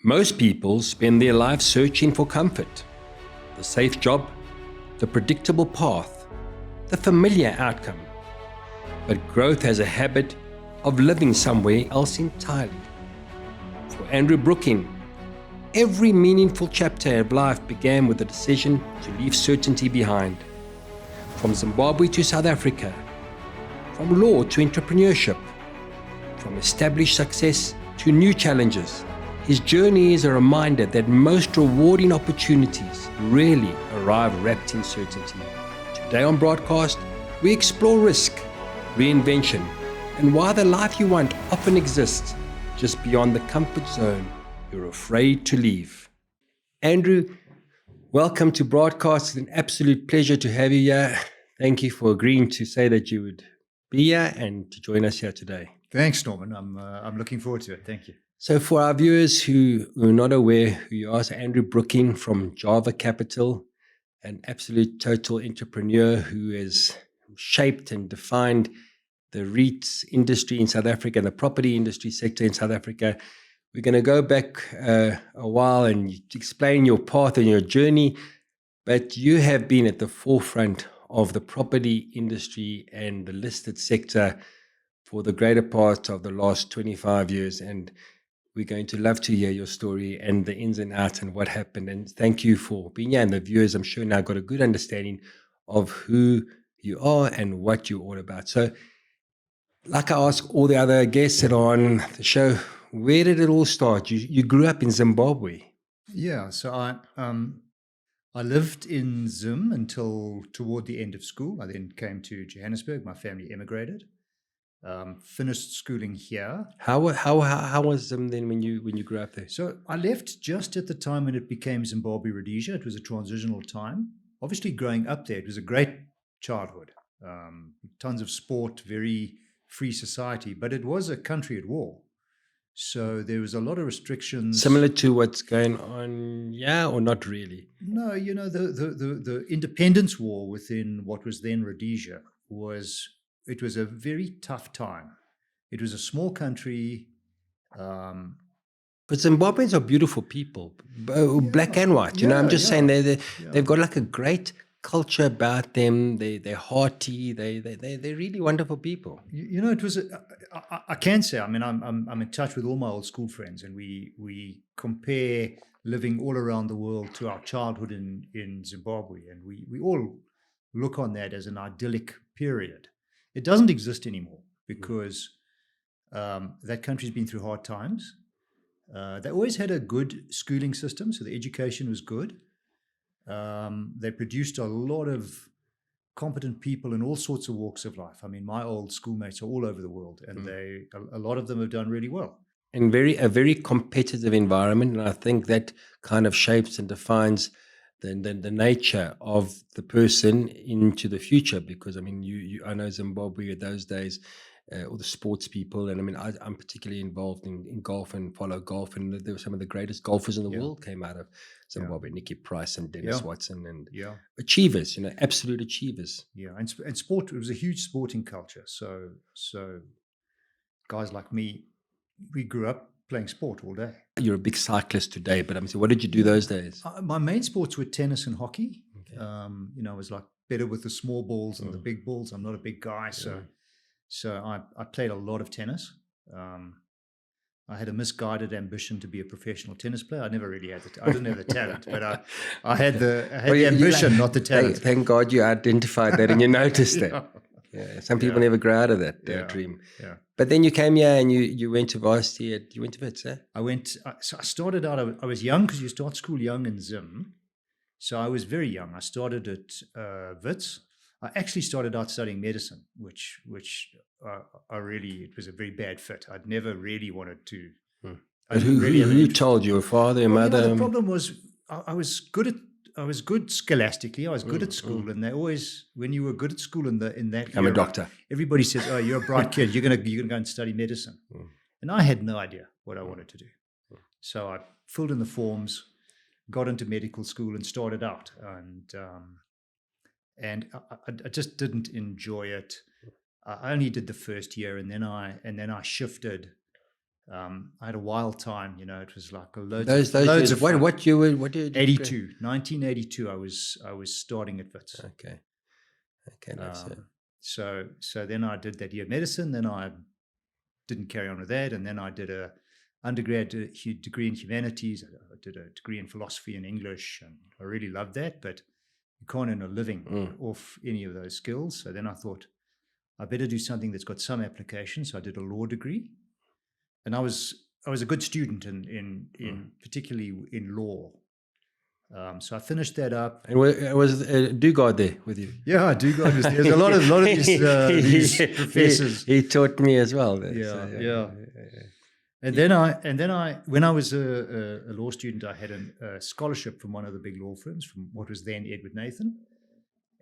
Most people spend their lives searching for comfort, the safe job, the predictable path, the familiar outcome. But growth has a habit of living somewhere else entirely. For Andrew Brooking, every meaningful chapter of life began with the decision to leave certainty behind. From Zimbabwe to South Africa, from law to entrepreneurship, from established success to new challenges, his journey is a reminder that most rewarding opportunities rarely arrive wrapped in certainty. Today on Braadcast, we explore risk, reinvention, and why the life you want often exists just beyond the comfort zone you're afraid to leave. Andrew, welcome to Braadcast. It's an absolute pleasure to have you here. Thank you for agreeing to say that you would be here and to join us here today. Thanks, Norman. I'm looking forward to it. Thank you. So for our viewers who are not aware who you are, so Andrew Brooking from Java Capital, an absolute total entrepreneur who has shaped and defined the REITs industry in South Africa and the property industry sector in South Africa. We're going to go back a while and explain your path and your journey, but you have been at the forefront of the property industry and the listed sector for the greater part of the last 25 years. And we're going to love to hear your story and the ins and outs and what happened. And thank you for being here. And the viewers, I'm sure, now got a good understanding of who you are and what you're all about. So, like I ask all the other guests that are on the show, where did it all start? You grew up in Zimbabwe. Yeah, so I lived in Zim until toward the end of school. I then came to Johannesburg. My family emigrated. Finished schooling here. How was Zim then when you grew up there? So I left just at the time when it became Zimbabwe Rhodesia. It was a transitional time. Obviously, growing up there, it was a great childhood. Tons of sport, very free society, but it was a country at war. So there was a lot of restrictions. Similar to what's going on, yeah, or not really? No, you know, the independence war within what was then Rhodesia was a very tough time. It was a small country. But Zimbabweans are beautiful people, black and white. You know, I'm just saying they've got like a great culture about them. They're hearty. They're really wonderful people. You know, it was. I can say. I mean, I'm in touch with all my old school friends, and we compare living all around the world to our childhood in Zimbabwe, and we all look on that as an idyllic period. It doesn't exist anymore because that country's been through hard times. They always had a good schooling system, so the education was good. They produced a lot of competent people in all sorts of walks of life. I mean, my old schoolmates are all over the world, and a lot of them have done really well. And a very competitive environment, and I think that kind of shapes and defines the nature of the person into the future. Because I mean, I know Zimbabwe at those days, all the sports people, and I mean, I'm particularly involved in golf and follow golf, and there were some of the greatest golfers in the world came out of Zimbabwe, Nicky Price and Dennis Watson, and achievers, you know, absolute achievers. Yeah, and sport, it was a huge sporting culture. So guys like me, we grew up playing sport all day. You're a big cyclist today, but I'm saying, what did you do those days? My main sports were tennis and hockey. Okay. You know, I was like better with the small balls than the big balls. I'm not a big guy, so I played a lot of tennis. I had a misguided ambition to be a professional tennis player. I never really had I didn't have the talent, but I had the ambition, not the talent. Thank God you identified that and you noticed that. Yeah, some people never grow out of that dream. Yeah. But then you came here and you went to varsity. You went to Wits, eh? So I started out. I was young because you start school young in Zim. So I was very young. I started at Wits. I actually started out studying medicine, which it was a very bad fit. I'd never really wanted to. But who told you? Your father, your mother? You know, the problem was I was good scholastically. I was good at school, and they always, when you were good at school in that I'm a doctor. Everybody says, "Oh, you're a bright kid. You're gonna go and study medicine." And I had no idea what I wanted to do. So I filled in the forms, got into medical school, and started out. And I just didn't enjoy it. I only did the first year, and then I shifted I had a wild time, it was like loads Those of years, fun. what did you 1982. I was starting at Wits. Okay, that's it. So then I did that year of medicine. Then I didn't carry on with that, and then I did a undergrad degree in humanities. I did a degree in philosophy and English, and I really loved that. But you can't earn a living off any of those skills. So then I thought I better do something that's got some application. So I did a law degree, and I was a good student in particularly in law. So I finished that up. And was Dugard there with you? Yeah, Dugard was there. There's a lot of these professors. He taught me as well. Yeah. And then I when I was a law student, I had a scholarship from one of the big law firms, from what was then Edward Nathan,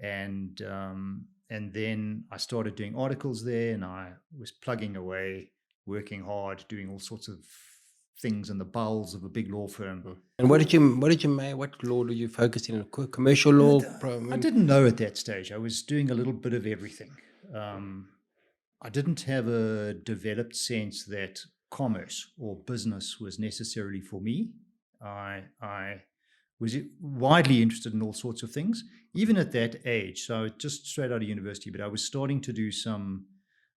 and then I started doing articles there, and I was plugging away, working hard, doing all sorts of things in the bowels of a big law firm. And what did you make? What law did you focus in? Commercial law? I didn't know at that stage. I was doing a little bit of everything. I didn't have a developed sense that commerce or business was necessarily for me. I was widely interested in all sorts of things, even at that age. So just straight out of university, but I was starting to do some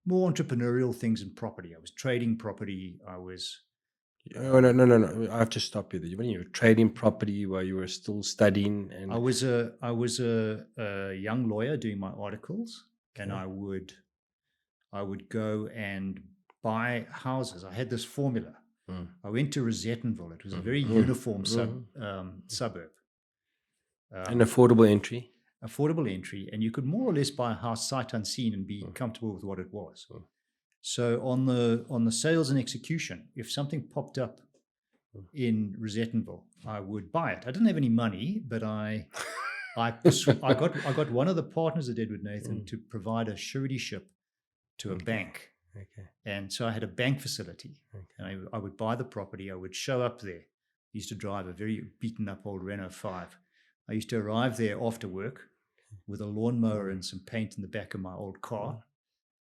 more entrepreneurial things in property. I was trading property. I was... Oh, no. I have to stop you there. When you were trading property while you were still studying, and I was a young lawyer doing my articles, and I would go and buy houses. I had this formula. I went to Rosettenville. It was a very uniform suburb. An affordable entry. Affordable entry, and you could more or less buy a house sight unseen and be comfortable with what it was. So on the sales and execution, if something popped up in Rosettenville, I would buy it. I didn't have any money, but I got one of the partners at Edward Nathan to provide a suretyship to a bank. Okay. And so I had a bank facility, and I would buy the property. I would show up there. I used to drive a very beaten up old Renault 5. I used to arrive there after work with a lawnmower and some paint in the back of my old car.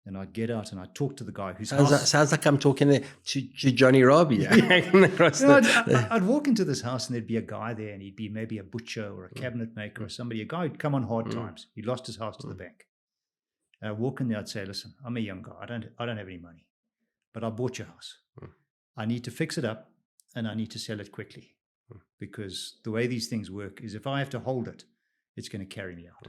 And I'd get out and I'd talk to the guy whose house... Sounds like I'm talking to Johnny Robbie. I'd walk into this house and there'd be a guy there, and he'd be maybe a butcher or a cabinet maker or somebody, a guy who'd come on hard times. He lost his house to the bank. And I'd walk in there, I'd say, listen, I'm a young guy. I don't have any money, but I bought your house. I need to fix it up and I need to sell it quickly, because the way these things work is if I have to hold it, it's going to carry me out.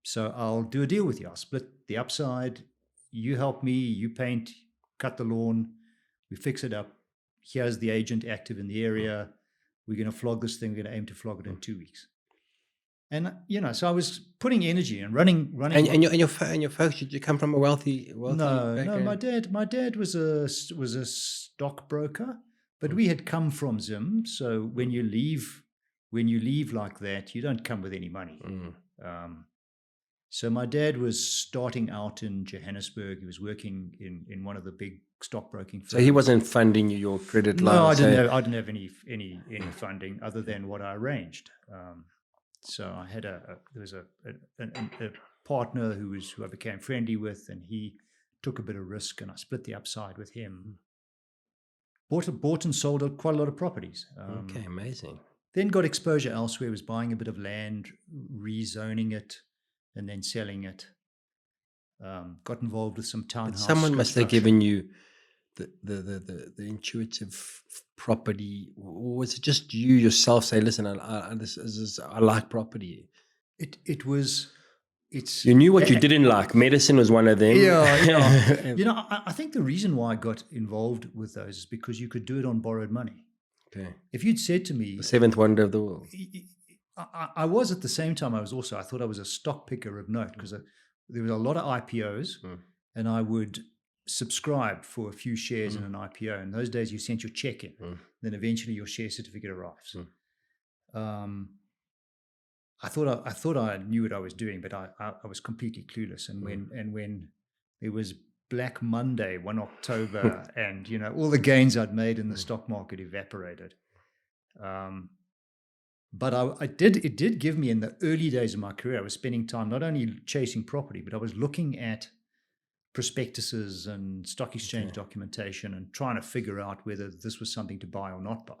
So I'll do a deal with you. I'll split the upside. You help me, you paint, cut the lawn, we fix it up. Here's the agent active in the area. We're going to flog this thing. We're going to aim to flog it in 2 weeks. And, so I was putting energy and running. And your folks, did you come from a wealthy background? No, my dad was a stockbroker, but we had come from Zim. So when you leave like that, you don't come with any money. So my dad was starting out in Johannesburg. He was working in one of the big stockbroking firms. So he wasn't funding you your credit line? No, I didn't have any funding other than what I arranged. So I had there was a partner who I became friendly with, and he took a bit of risk, and I split the upside with him. Bought and sold quite a lot of properties. Okay, amazing. Then got exposure elsewhere. Was buying a bit of land, rezoning it, and then selling it. Got involved with some townhouse. Someone must have given you the intuitive property, or was it just you yourself say, "Listen, I like property"? You knew what you didn't like. Medicine was one of them. Yeah. I think the reason why I got involved with those is because you could do it on borrowed money. Okay. If you'd said to me, the seventh wonder of the world. I was at the same time. I thought I was a stock picker of note, because there was a lot of IPOs, and I would subscribe for a few shares in an IPO. In those days, you sent your check in, then eventually your share certificate arrives. I thought I knew what I was doing, but I was completely clueless. And when there was Black Monday, 1 October, and all the gains I'd made in the stock market evaporated. But it did give me, in the early days of my career, I was spending time not only chasing property, but I was looking at prospectuses and stock exchange documentation and trying to figure out whether this was something to buy or not buy.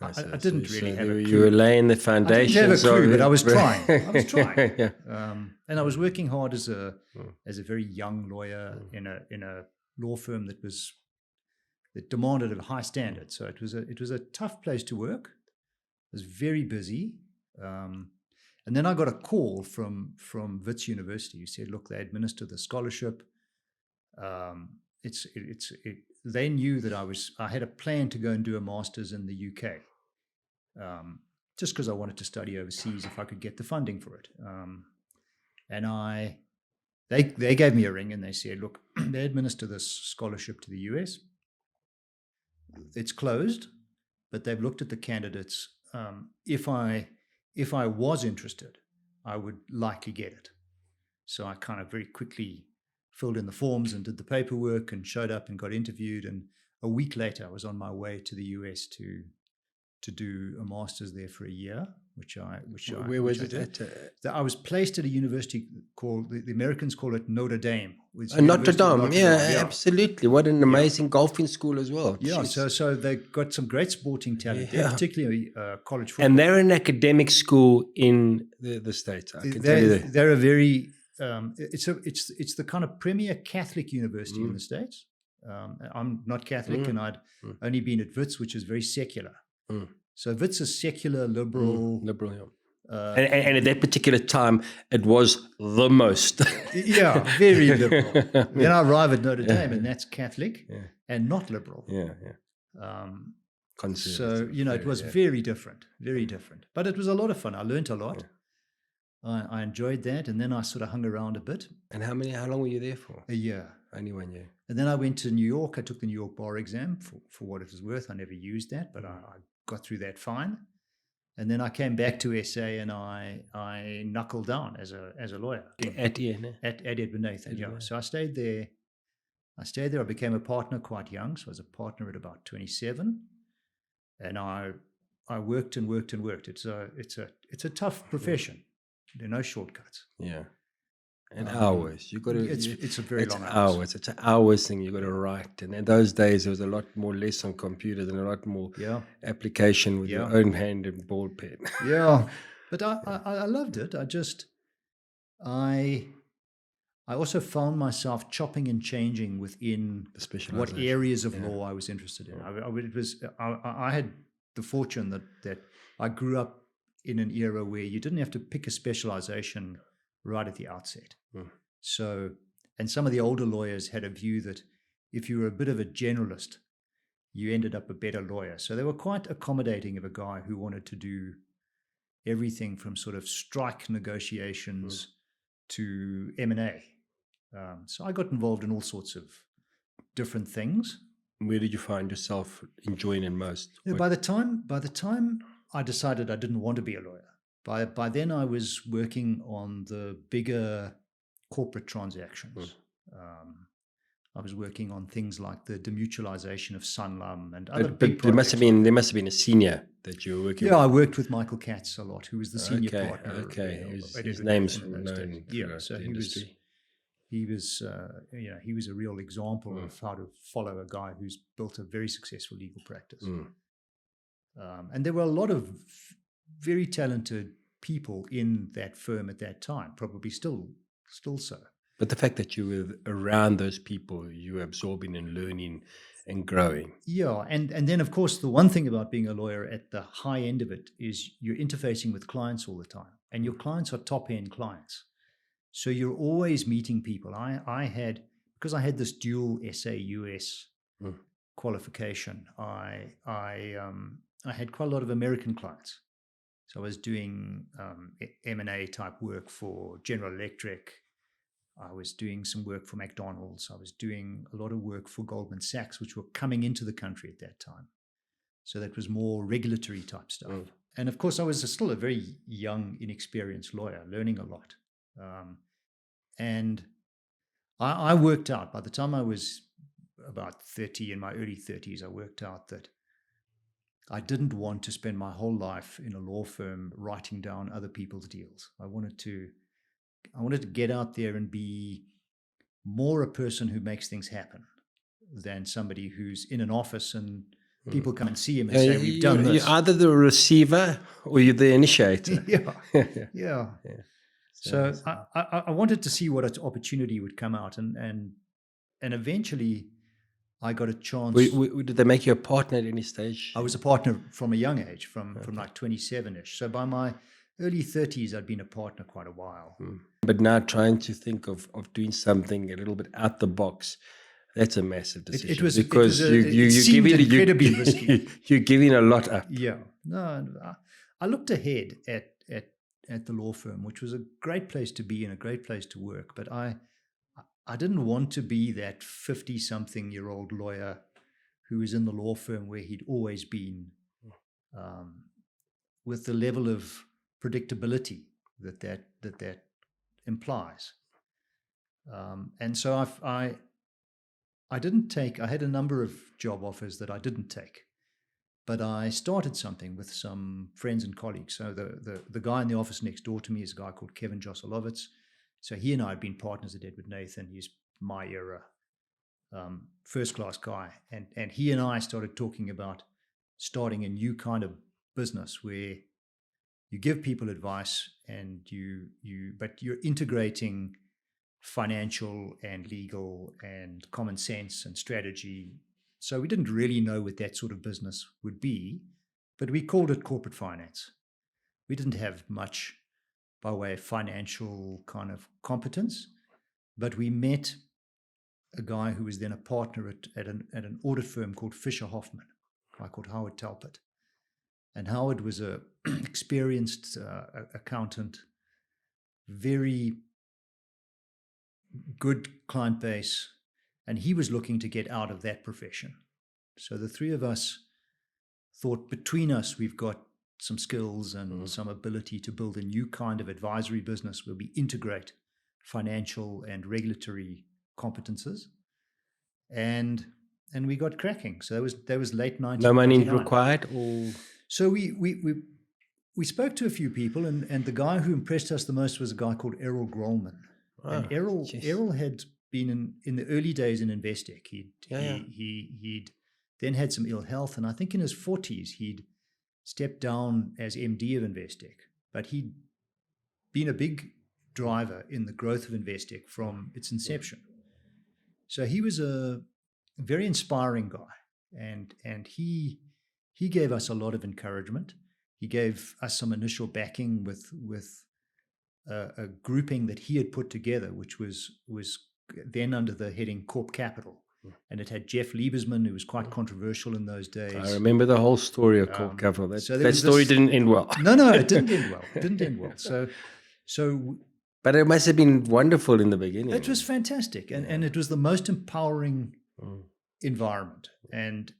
I didn't really have a clue. You were laying the I foundations. didn't have a clue, but I was trying. Yeah. And I was working hard as a very young lawyer in a law firm that demanded a high standard. So it was a tough place to work. It was very busy. And then I got a call from Wits University who said, look, they administer the scholarship. They knew that I had a plan to go and do a master's in the UK, just because I wanted to study overseas if I could get the funding for it. And they gave me a ring and they said, look, they administer this scholarship to the US. It's closed, but they've looked at the candidates. If I was interested, I would likely get it. So I kind of very quickly filled in the forms and did the paperwork and showed up and got interviewed. And a week later, I was on my way to the US to do a master's there for a year, Where was it at? I was placed at a university called, the Americans call it Notre Dame. Notre Dame, yeah, absolutely. What an amazing golfing school as well. Yeah, so they got some great sporting talent there, particularly college football. And they're an academic school in the States, I can tell you that. They're a very, it's the kind of premier Catholic university in the States. I'm not Catholic and I'd only been at Wits, which is very secular. So Wits is secular, liberal. Liberal, yeah. And at that particular time, it was the most. Yeah, very liberal. Then I arrive at Notre Dame, and that's Catholic and not liberal. So, it was very different, very different. But it was a lot of fun. I learned a lot. I enjoyed that, and then I sort of hung around a bit. And how long were you there for? A year. Only 1 year. And then I went to New York. I took the New York bar exam for what it was worth. I never used that, but I got through that fine. And then I came back to SA and I knuckled down as a lawyer. At Edward Nathan, yeah. So I stayed there. I became a partner quite young. So I was a partner at about 27. And I worked and worked and worked. It's a tough profession. There are no shortcuts. Yeah. And hours. You got to. It's a very long hours. It's an hours thing you got to write. And in those days, there was a lot less on computers and a lot more application with your own hand and ball pen. Yeah, but I loved it. I also found myself chopping and changing within what areas of law I was interested in. I had the fortune that I grew up in an era where you didn't have to pick a specialization right at the outset. So, and some of the older lawyers had a view that if you were a bit of a generalist, you ended up a better lawyer. So they were quite accommodating of a guy who wanted to do everything from sort of strike negotiations to M&A. So I got involved in all sorts of different things. Where did you find yourself enjoying it most? By the time I decided I didn't want to be a lawyer, by then I was working on the bigger corporate transactions. I was working on things like the demutualization of Sanlam and other big projects. There must have been a senior that you were working with. Yeah, I worked with Michael Katz a lot, who was the senior partner. Okay, his name's known. Yeah, so he was a real example of how to follow a guy who's built a very successful legal practice. And there were a lot of very talented people in that firm at that time, probably still so. But the fact that you were around those people, you were absorbing and learning and growing. Yeah, and then, of course, the one thing about being a lawyer at the high end of it is you're interfacing with clients all the time. And your clients are top-end clients. So you're always meeting people. Because I had this dual SA-US qualification, I had quite a lot of American clients. So I was doing M&A type work for General Electric. I was doing some work for McDonald's. I was doing a lot of work for Goldman Sachs, which were coming into the country at that time. So that was more regulatory type stuff. And of course, I was still a very young, inexperienced lawyer, learning a lot. And I worked out, by the time I was about 30, in my early 30s, I worked out that I didn't want to spend my whole life in a law firm writing down other people's deals. I wanted to get out there and be more a person who makes things happen than somebody who's in an office and people come and see him and say, we've done this. You're either the receiver or you're the initiator. Yeah. So I wanted to see what opportunity would come out, and eventually I got a chance. Did they make you a partner at any stage? I was a partner from a young age, from like 27-ish. So by my early 30s, I'd been a partner quite a while. But now trying to think of doing something a little bit out the box, that's a massive decision. It was because it seemed incredibly risky. You're giving a lot up. Yeah. No, I looked ahead at the law firm, which was a great place to be and a great place to work. But I didn't want to be that 50-something-year-old lawyer who was in the law firm where he'd always been, with the level of predictability that implies. And so I didn't take. I had a number of job offers that I didn't take, but I started something with some friends and colleagues. So the guy in the office next door to me is a guy called Kevin Josilovitz. So he and I had been partners at Edward Nathan. He's my era, first-class guy. And he and I started talking about starting a new kind of business where you give people advice and but you're integrating financial and legal and common sense and strategy. So we didn't really know what that sort of business would be, but we called it corporate finance. We didn't have much by way of financial kind of competence, but we met a guy who was then a partner at an audit firm called Fisher Hoffman, a guy called Howard Talbot. And Howard was a experienced accountant, very good client base, and he was looking to get out of that profession. So the three of us thought, between us, we've got some skills and some ability to build a new kind of advisory business where we integrate financial and regulatory competences, and we got cracking. So that was late 1999. No money required, or so we spoke to a few people, and the guy who impressed us the most was a guy called Errol Grolman. And Errol had been in the early days in Investec. He'd then had some ill health, and I think in his 40s he'd stepped down as MD of Investec. But he'd been a big driver in the growth of Investec from its inception. So he was a very inspiring guy, and he gave us a lot of encouragement. He gave us some initial backing with a grouping that he had put together, which was then under the heading Corp Capital. And it had Jeff Liebersman, who was quite controversial in those days. I remember the whole story of Corp Capital. That story didn't end well. No, it didn't end well. It didn't end well. So, but it must have been wonderful in the beginning. It was fantastic, and it was the most empowering environment. And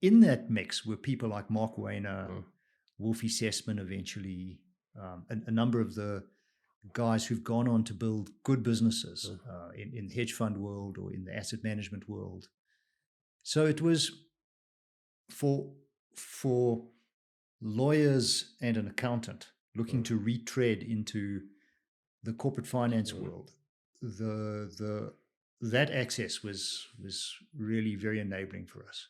in that mix were people like Mark Wayner, Wolfie Sessman eventually, a number of the guys who've gone on to build good businesses in the hedge fund world or in the asset management world. So it was for lawyers and an accountant looking to retread into the corporate finance world. That access was really very enabling for us.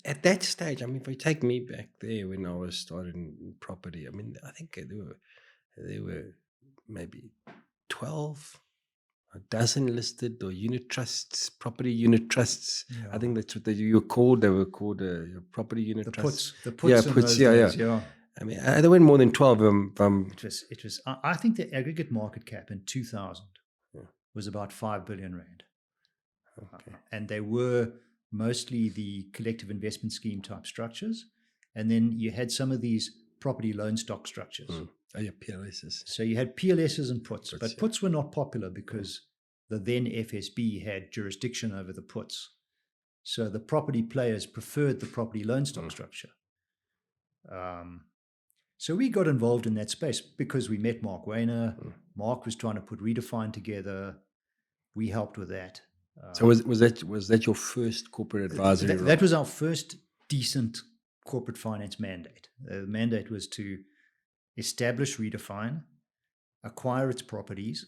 At that stage, I mean, if you take me back there when I was starting in property, I mean, I think there were maybe 12, a dozen listed or unit trusts, property unit trusts. Yeah. I think that's what they were called. They were called property unit trusts. The puts. Yeah. I mean, there weren't more than 12 of them. It was. I think the aggregate market cap in 2000 was about 5 billion rand. Okay. And they were mostly the collective investment scheme type structures. And then you had some of these property loan stock structures. Oh, yeah, PLSs. So you had PLSs and puts, but puts were not popular because the then FSB had jurisdiction over the puts. So the property players preferred the property loan stock structure. So we got involved in that space because we met Mark Wayner. Mark was trying to put Redefine together. We helped with that. So was that your first corporate advisory role? That was our first decent corporate finance mandate. The mandate was to establish Redefine, acquire its properties,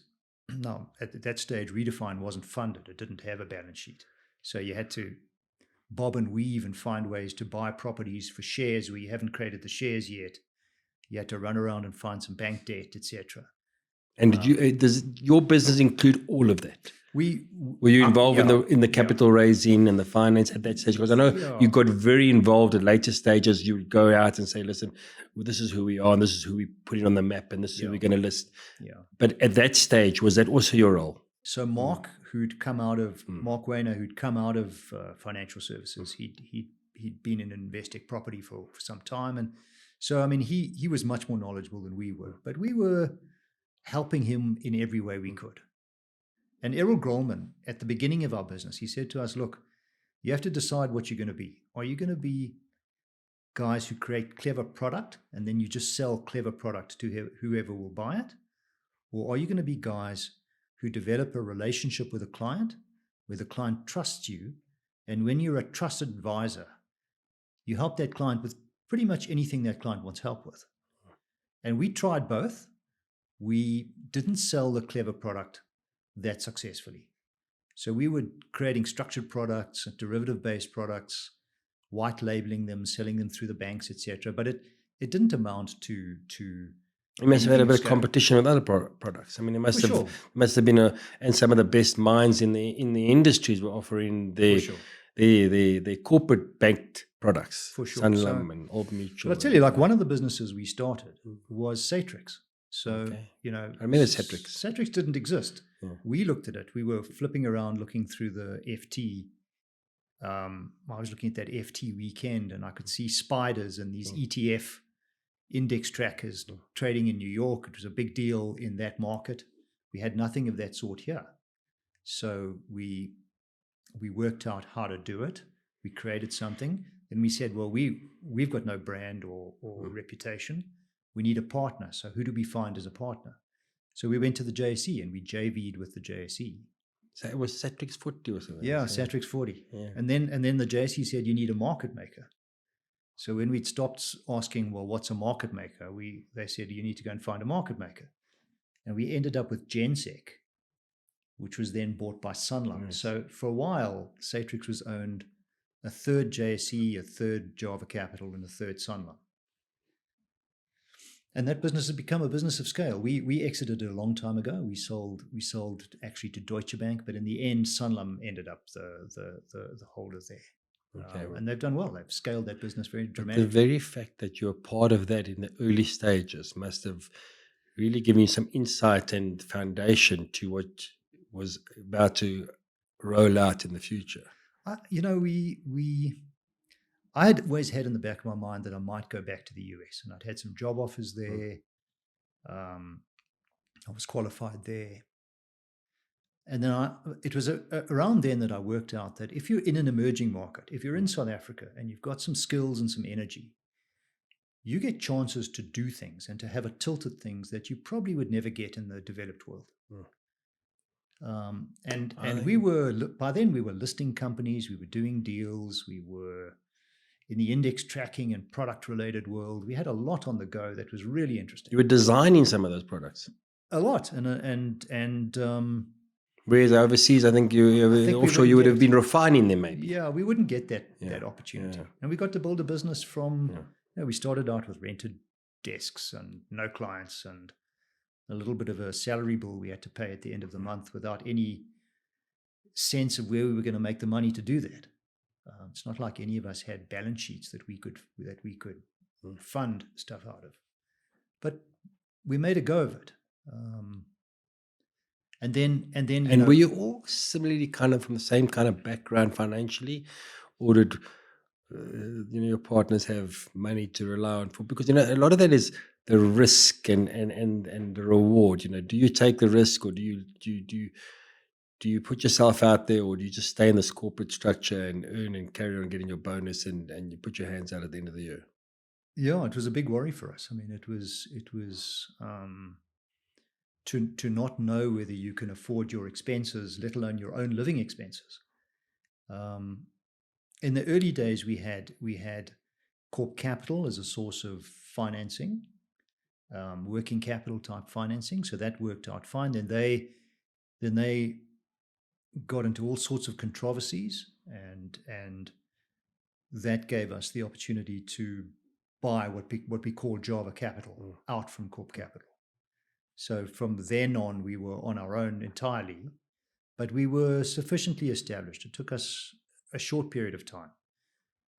Now, at that stage, Redefine wasn't funded. It didn't have a balance sheet. So you had to bob and weave and find ways to buy properties for shares where you haven't created the shares yet. You had to run around and find some bank debt, etc. And does your business include all of that? Were you involved in the capital raising and the finance at that stage? Because I know you got very involved at later stages. You would go out and say, listen, well, this is who we are and this is who we put it on the map and this is who we're going to list. Yeah. But at that stage, was that also your role? So Mark, Mark Wayner, who'd come out of financial services, he'd been in Investec property for some time. And so, I mean, he was much more knowledgeable than we were, but we were helping him in every way we could. And Errol Grolman, at the beginning of our business, he said to us, look, you have to decide what you're going to be. Are you going to be guys who create clever product and then you just sell clever product to whoever will buy it? Or are you going to be guys who develop a relationship with a client where the client trusts you, and when you're a trusted advisor, you help that client with pretty much anything that client wants help with? And we tried both. We didn't sell the clever product that successfully. So we were creating structured products, derivative-based products, white labeling them, selling them through the banks, etc. But it didn't amount to. You must have had a bit of competition with other products. I mean, it must have been and some of the best minds in the industries were offering the corporate banked products. For sure. Sanlam and Old Mutual. But I'll tell you, like one of the businesses we started was Satrix. So, I remember Satrix. Satrix didn't exist. Yeah. We looked at it. We were flipping around looking through the FT. I was looking at that FT weekend and I could see spiders and these ETF index trackers trading in New York. It was a big deal in that market. We had nothing of that sort here. So we worked out how to do it. We created something. Then we said, well, we've got no brand or reputation. We need a partner. So who do we find as a partner? So we went to the JSE and we JV'd with the JSE. So it was Satrix 40 or something? Yeah, Satrix 40. Yeah. And then the JSE said, you need a market maker. So when we'd stopped asking, well, what's a market maker? They said, you need to go and find a market maker. And we ended up with Gensec, which was then bought by Sanlam. Nice. So for a while, Satrix was owned a third JSE, a third Java Capital, and a third Sanlam. And that business has become a business of scale. We exited it a long time ago. We sold actually to Deutsche Bank, but in the end, Sanlam ended up the holder there. Okay, and they've done well. They've scaled that business very dramatically. The very fact that you're part of that in the early stages must have really given you some insight and foundation to what was about to roll out in the future. I had always had in the back of my mind that I might go back to the US, and I'd had some job offers there. I was qualified there. And then it was around then that I worked out that if you're in an emerging market, if you're in South Africa and you've got some skills and some energy, you get chances to do things and to have a tilt at things that you probably would never get in the developed world. And by then we were listing companies, we were doing deals, we were in the index tracking and product related world. We had a lot on the go that was really interesting. You were designing some of those products. A lot, and whereas overseas, I think offshore you would have been refining them maybe. Yeah, we wouldn't get that opportunity. Yeah. And we got to build a business from. We started out with rented desks and no clients and a little bit of a salary bill we had to pay at the end of the month without any sense of where we were going to make the money to do that. It's not like any of us had balance sheets that we could fund stuff out of, but we made a go of it. And then were you all similarly kind of from the same kind of background financially, or did your partners have money to rely on for? Because a lot of that is the risk and the reward. Do you take the risk, or do you put yourself out there, or do you just stay in this corporate structure and earn and carry on getting your bonus and you put your hands out at the end of the year? Yeah, it was a big worry for us. I mean, it was to not know whether you can afford your expenses, let alone your own living expenses. In the early days, we had corp capital as a source of financing, working capital type financing. So that worked out fine. Then then they got into all sorts of controversies, and that gave us the opportunity to buy what we call Java Capital out from Corp Capital. So from then on, we were on our own entirely, but we were sufficiently established. It took us a short period of time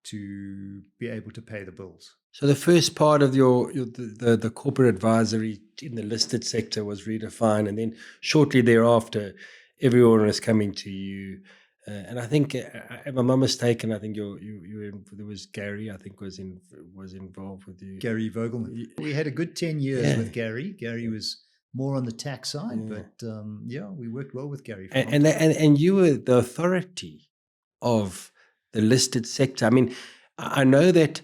to be able to pay the bills. So the first part of the corporate advisory in the listed sector was Redefine, and then shortly thereafter, everyone was coming to you. And I think, if I'm not mistaken, I think there was Gary. I think was involved with you. Gary Vogelman. We had a good 10 years with Gary. Gary was more on the tax side, but we worked well with Gary. And you were the authority of the listed sector. I mean, I know that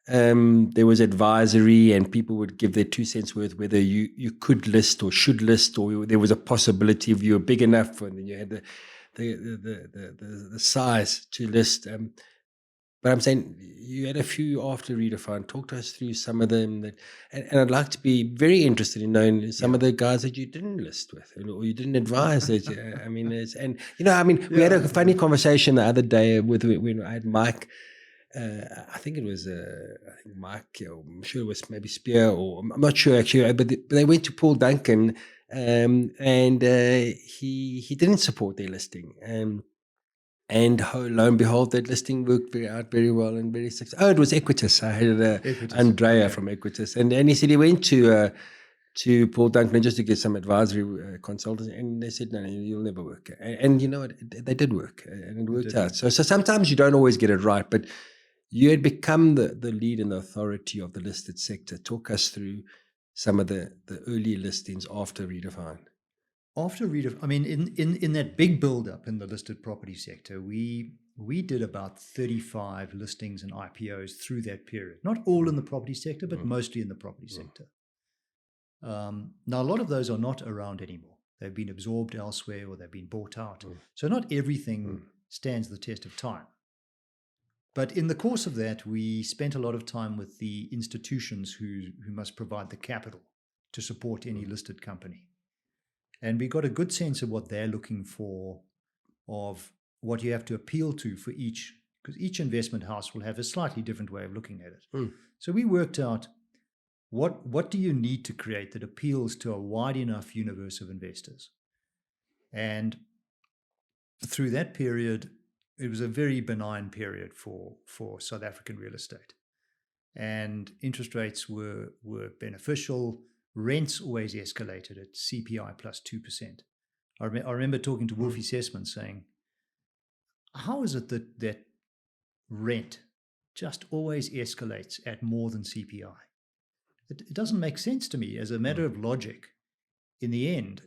there was advisory and people would give their 2 cents worth whether you could list or should list, or there was a possibility if you were big enough and you had the size to list. But I'm saying you had a few after Redefine. Talk to us through some of them, and I'd like to be very interested in knowing some of the guys that you didn't list with or you didn't advise. We had a funny conversation the other day when I had Mike. I think it was Mike. I'm sure it was maybe Spear, or I'm not sure actually. But they went to Paul Duncan, and he didn't support their listing. And lo and behold, that listing worked out very well and very successful. Oh, it was Equitas. I had Andrea from Equitas, and he said he went to Paul Duncan just to get some advisory consultants, and they said, no, you'll never work. And you know what? They did work, and it worked out. So sometimes you don't always get it right, but you had become the lead and the authority of the listed sector. Talk us through some of the early listings after Redefine. After Redefine, I mean, in that big build-up in the listed property sector, we did about 35 listings and IPOs through that period. Not all in the property sector, but mostly in the property sector. Now, a lot of those are not around anymore. They've been absorbed elsewhere or they've been bought out. So not everything stands the test of time. But in the course of that, we spent a lot of time with the institutions who must provide the capital to support any listed company. And we got a good sense of what they're looking for, of what you have to appeal to for each, because each investment house will have a slightly different way of looking at it. So we worked out what do you need to create that appeals to a wide enough universe of investors. And through that period, it was a very benign period for South African real estate. And interest rates were beneficial. Rents always escalated at CPI plus 2%. I remember talking to Wolfie Sessman saying, how is it that rent just always escalates at more than CPI? It doesn't make sense to me as a matter of logic. In the end,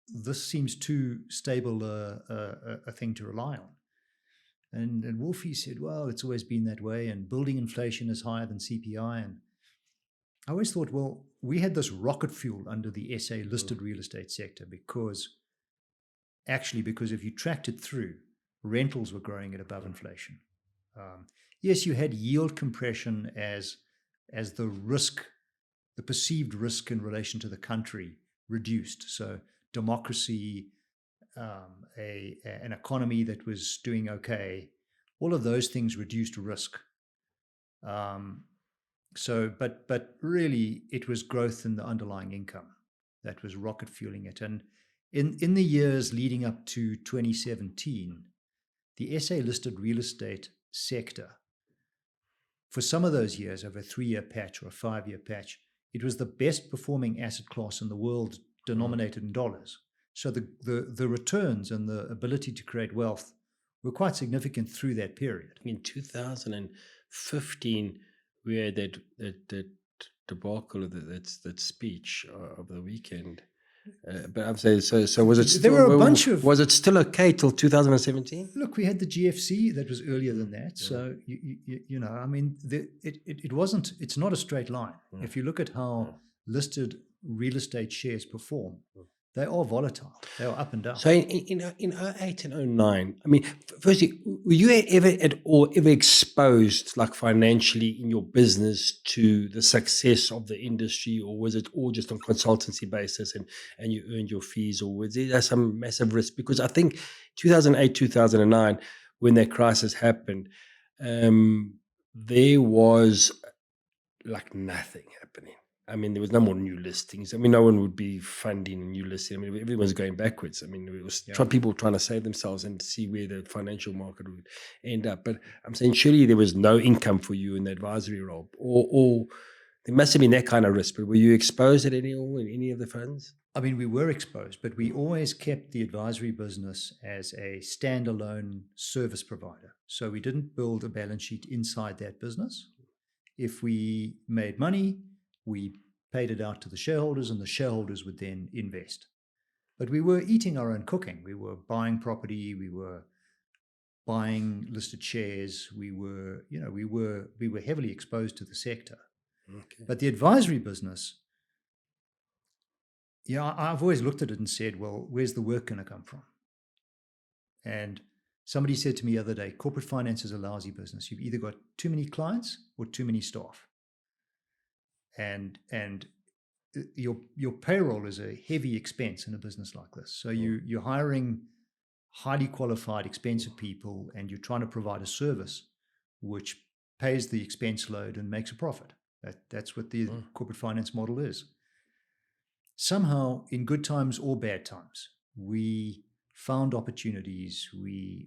this seems too stable a thing to rely on. And Wolfie said, well, it's always been that way, and building inflation is higher than CPI. And I always thought, well, we had this rocket fuel under the SA listed real estate sector because if you tracked it through, rentals were growing at above inflation. Yes, you had yield compression as the risk, the perceived risk in relation to the country reduced. So democracy, an economy that was doing okay, all of those things reduced risk. But really, it was growth in the underlying income that was rocket fueling it. And in the years leading up to 2017, the SA listed real estate sector, for some of those years, over a 3-year patch or a 5-year patch, it was the best performing asset class in the world denominated in dollars. So the returns and the ability to create wealth were quite significant through that period. In 2015, we had that debacle of that speech of the weekend. But I'm saying, so was it still, there were a bunch of, was it still okay till 2017? Look, we had the GFC that was earlier than that. So you know, I mean, it wasn't. It's not a straight line. If you look at how listed real estate shares perform, They are volatile. They are up and down. So in 08 and 09, I mean, firstly, were you ever at all exposed, like financially in your business, to the success of the industry, or was it all just on consultancy basis and you earned your fees, or was there some massive risk? Because I think 2008, 2009, when that crisis happened, there was like nothing happening. I mean, there was no more new listings. I mean, no one would be funding a new listing. I mean, everyone's going backwards. I mean, it was people trying to save themselves and see where the financial market would end up. But I'm saying, surely there was no income for you in the advisory role, or there must have been that kind of risk. But were you exposed at any in any of the funds? I mean, we were exposed, but we always kept the advisory business as a standalone service provider. So we didn't build a balance sheet inside that business. If we made money, we paid it out to the shareholders, and the shareholders would then invest. But we were eating our own cooking. We were buying property. We were buying listed shares. We were heavily exposed to the sector. Okay. But the advisory business, I've always looked at it and said, well, where's the work going to come from? And somebody said to me the other day, corporate finance is a lousy business. You've either got too many clients or too many staff. And your payroll is a heavy expense in a business like this. So you're hiring highly qualified, expensive people, and you're trying to provide a service which pays the expense load and makes a profit. That's what the corporate finance model is. Somehow, in good times or bad times, we found opportunities.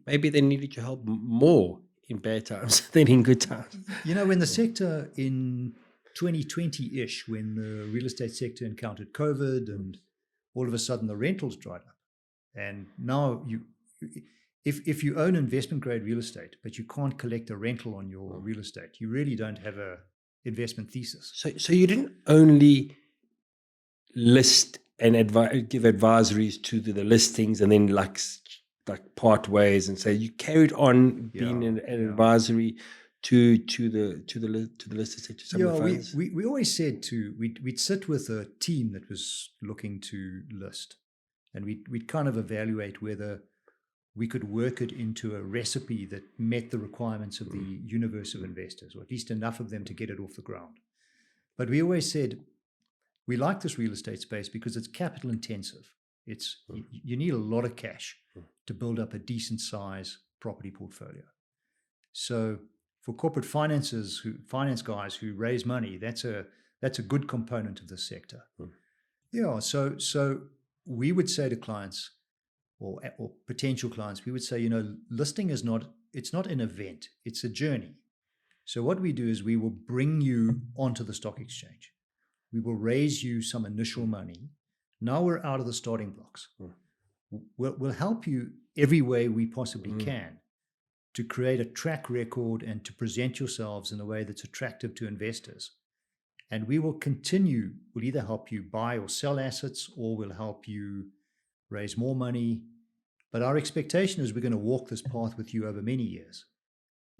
Maybe they needed your help more in bad times than in good times. When the sector in 2020-ish, when the real estate sector encountered COVID and all of a sudden the rentals dried up. And now if you own investment grade real estate, but you can't collect a rental on your real estate, you really don't have a investment thesis. So you didn't only list and give advisories to the listings and then like part ways and say you carried on being an advisory to the listed sector. Some of the funds. We always said we'd sit with a team that was looking to list, and we'd kind of evaluate whether we could work it into a recipe that met the requirements of the universe of investors, or at least enough of them to get it off the ground. But we always said we like this real estate space because it's capital intensive. You need a lot of cash to build up a decent size property portfolio. So for corporate finance guys who raise money, that's a good component of the sector. So we would say to clients or potential clients, we would say, listing it's not an event, it's a journey. So what we do is we will bring you onto the stock exchange. We will raise you some initial money. Now we're out of the starting blocks. We'll help you every way we possibly can to create a track record and to present yourselves in a way that's attractive to investors. And we will we'll either help you buy or sell assets, or we'll help you raise more money. But our expectation is we're going to walk this path with you over many years.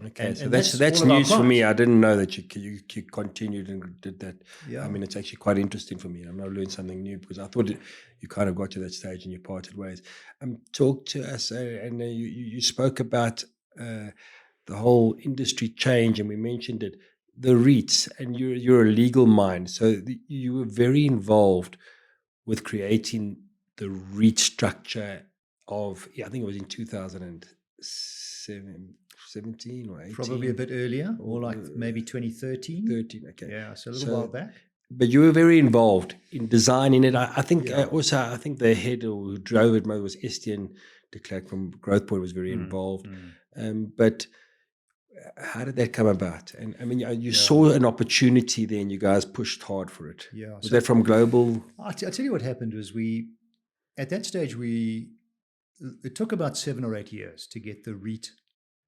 Okay, so that's news for me. I didn't know that you continued and did that. Yeah. I mean, it's actually quite interesting for me. I've now learned something new because I thought you kind of got to that stage and you parted ways. Talk to us, and you spoke about the whole industry change, and we mentioned it, the REITs, and you're a legal mind, so you were very involved with creating the REIT structure of, I think it was in 2017 or 18. Probably a bit earlier, or like maybe 2013. 13, okay. Yeah, so a little while back. But you were very involved in designing it. I think also, I think the head who drove it was Estienne de Klerk from Growth Point was very involved. But how did that come about? And I mean, you saw an opportunity there and you guys pushed hard for it. Yeah. Was that from global? I'll tell you what happened was at that stage, it took about 7 or 8 years to get the REIT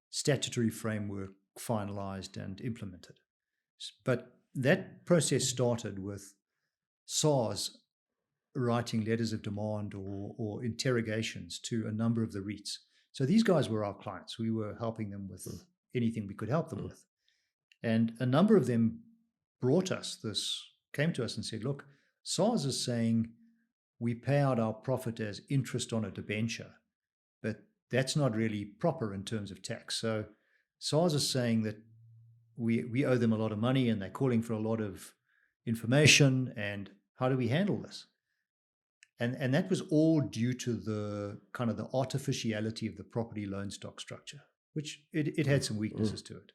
statutory framework finalized and implemented. But that process started with SARS writing letters of demand or interrogations to a number of the REITs. So these guys were our clients. We were helping them with anything we could help them with. And a number of them came to us and said, look, SARS is saying we pay out our profit as interest on a debenture, but that's not really proper in terms of tax. So SARS is saying that we owe them a lot of money and they're calling for a lot of information, and how do we handle this? And that was all due to the kind of the artificiality of the property loan stock structure, which it had some weaknesses to it.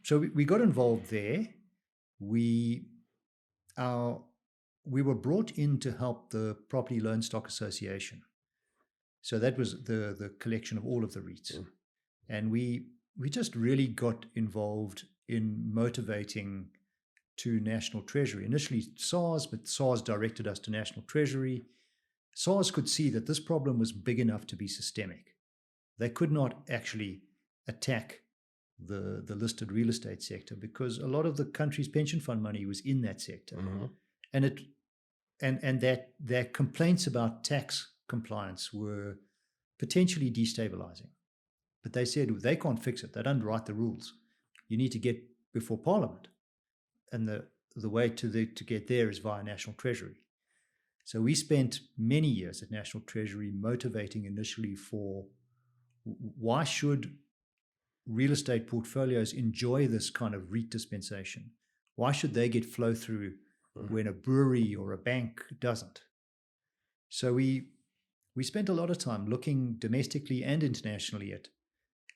So we got involved there. We were brought in to help the Property Loan Stock Association. So that was the collection of all of the REITs. And we just really got involved in motivating to National Treasury. Initially SARS, but SARS directed us to National Treasury. SARS could see that this problem was big enough to be systemic. They could not actually attack the listed real estate sector because a lot of the country's pension fund money was in that sector. And that their complaints about tax compliance were potentially destabilizing. But they said they can't fix it. They don't write the rules. You need to get before Parliament. And the way to get there is via National Treasury. So we spent many years at National Treasury motivating initially for why should real estate portfolios enjoy this kind of REIT dispensation? Why should they get flow through when a brewery or a bank doesn't? So we spent a lot of time looking domestically and internationally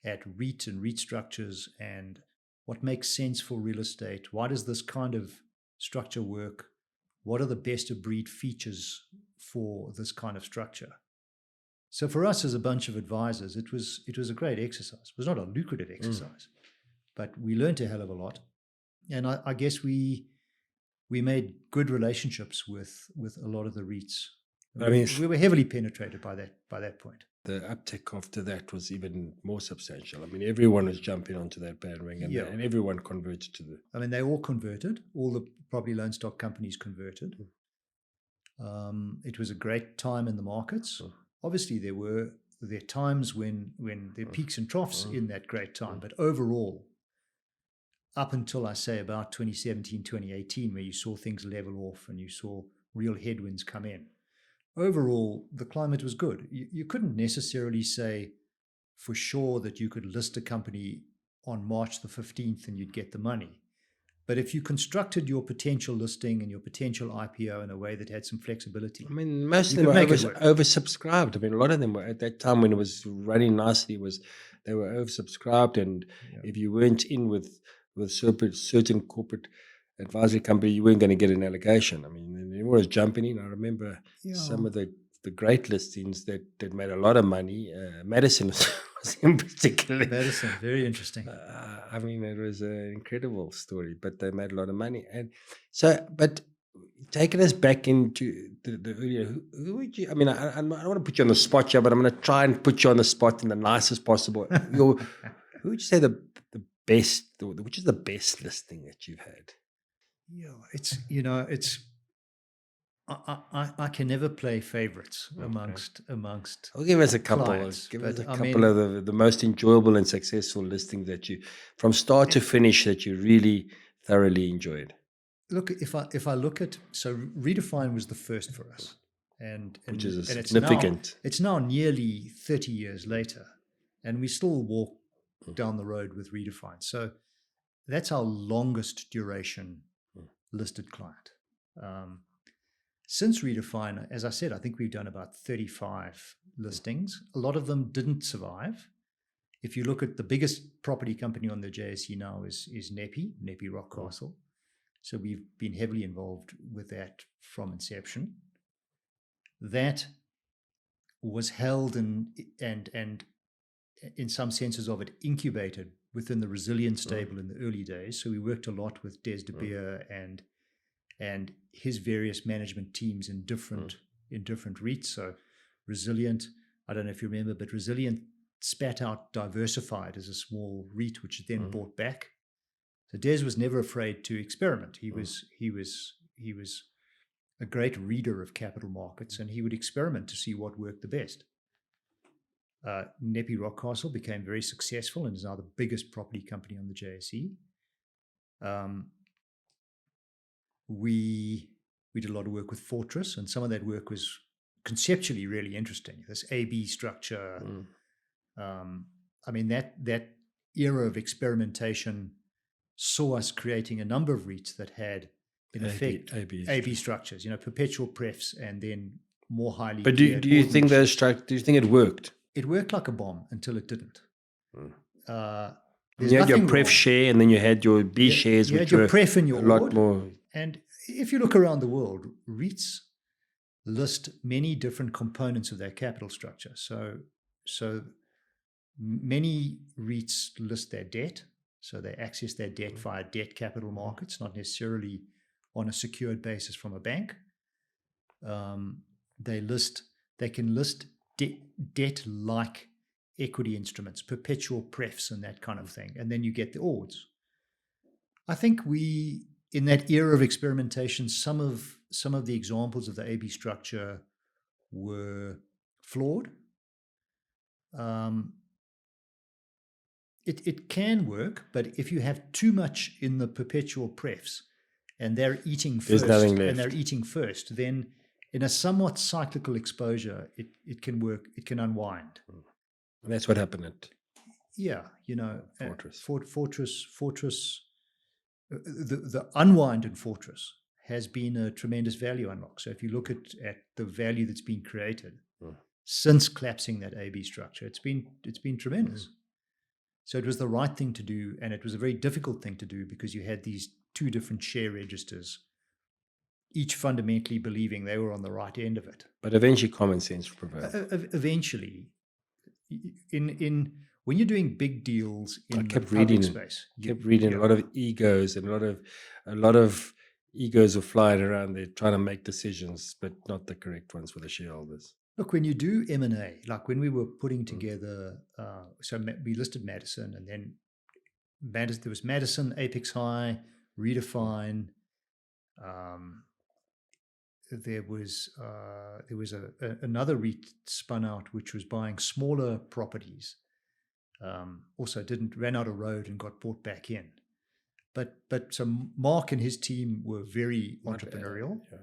at REIT and REIT structures and what makes sense for real estate. Why does this kind of structure work? What are the best of breed features for this kind of structure? So for us as a bunch of advisors, it was a great exercise. It was not a lucrative exercise, but we learned a hell of a lot. And I guess we made good relationships with a lot of the REITs. We were heavily penetrated by that point. The uptick after that was even more substantial. I mean, everyone was jumping onto that bandwagon, and everyone converted to the... I mean, they all converted. All the property loan stock companies converted. It was a great time in the markets. Obviously, there were times when there are peaks and troughs in that great time. But overall, up until, I say, about 2017, 2018, where you saw things level off and you saw real headwinds come in, overall, the climate was good. You couldn't necessarily say for sure that you could list a company on March the 15th and you'd get the money. But if you constructed your potential listing and your potential IPO in a way that had some flexibility, I mean, most of them were oversubscribed. I mean, a lot of them were at that time when it was running nicely. They were oversubscribed, and if you weren't in with certain corporate advisory company, you weren't going to get an allocation. I mean, everyone was jumping in. I remember some of the great listings that made a lot of money. Madison was in particular. Madison, very interesting. I mean, it was an incredible story, but they made a lot of money. And so, but taking us back into the earlier, who would you, I mean, I don't want to put you on the spot here, but I'm going to try and put you on the spot in the nicest possible. Who would you say the best, which is the best listing that you've had? It's I can never play favorites amongst. I'll give us a couple. Give us a couple of the most enjoyable and successful listings that you, from start to finish, that you really thoroughly enjoyed. Look, if I look at, so Redefine was the first for us, and which is significant. It's now nearly 30 years later, and we still walk down the road with Redefine. So that's our longest duration listed client. Since Redefine, as I said, I think we've done about 35 listings. A lot of them didn't survive. If you look at the biggest property company on the JSE now is Nepi Rockcastle. So we've been heavily involved with that from inception. That was held and in some senses of it incubated within the Resilient stable in the early days. So we worked a lot with Des de Beer and his various management teams in different REITs. So Resilient, I don't know if you remember, but Resilient spat out Diversified as a small REIT, which it then bought back. So Des was never afraid to experiment. He was a great reader of capital markets, and he would experiment to see what worked the best. Nepi Rockcastle became very successful and is now the biggest property company on the JSE. We we did a lot of work with Fortress, and some of that work was conceptually really interesting. This A/B structure. I mean, that era of experimentation saw us creating a number of REITs that had, in effect, A/B structures. Perpetual prefs, and then more highly. But do you think do you think it worked? It worked like a bomb until it didn't. You had your pref share, and then you had your B shares, you which had your were pref and your a lot ord. more. And if you look around the world, REITs list many different components of their capital structure. So many REITs list their debt, so they access their debt via debt capital markets, not necessarily on a secured basis from a bank. They can list debt-like equity instruments, perpetual prefs and that kind of thing, and then you get the ords. I think in that era of experimentation, some of the examples of the A/B structure were flawed. It can work, but if you have too much in the perpetual prefs and they're eating first, then in a somewhat cyclical exposure, it can work. It can unwind. And that's what happened at Fortress. The unwind in Fortress has been a tremendous value unlock. So if you look at the value that's been created since collapsing that A/B structure, it's been tremendous. So it was the right thing to do, and it was a very difficult thing to do because you had these two different share registers, each fundamentally believing they were on the right end of it. But eventually common sense prevailed. Eventually, when you're doing big deals in the public space, kept reading a lot of egos, and a lot of egos were flying around there trying to make decisions, but not the correct ones for the shareholders. Look, when you do M&A, like when we were putting together, so we listed Madison, and then there was Madison, Apex High, Redefine. There was another REIT spun out, which was buying smaller properties. Also ran out of road and got bought back in. But so Mark and his team were very entrepreneurial. I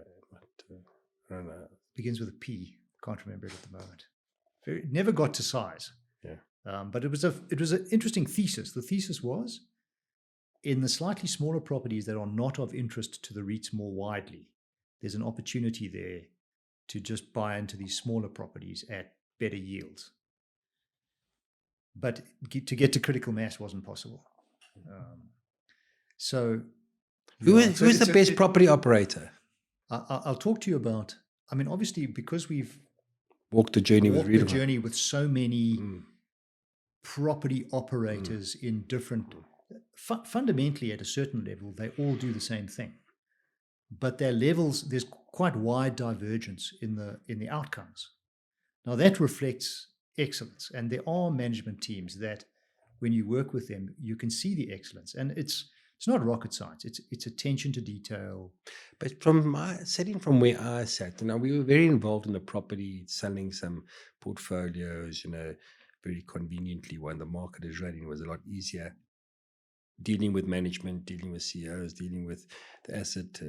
don't know. Begins with a P. Can't remember it at the moment. Never got to size. Yeah. But it was an interesting thesis. The thesis was, in the slightly smaller properties that are not of interest to the REITs more widely, there's an opportunity there to just buy into these smaller properties at better yields. But to get to critical mass wasn't possible. Who is the best property operator? I'll talk to you about. I mean, obviously, because we've walked the journey with so many property operators in different. Fundamentally, at a certain level, they all do the same thing, but their levels, there's quite wide divergence in the outcomes. Now that reflects excellence, and there are management teams that, when you work with them, you can see the excellence, and it's not rocket science. It's attention to detail. But from where I sat, we were very involved in the property, selling some portfolios. Very conveniently, when the market is running, it was a lot easier. Dealing with management, dealing with CEOs, dealing with the asset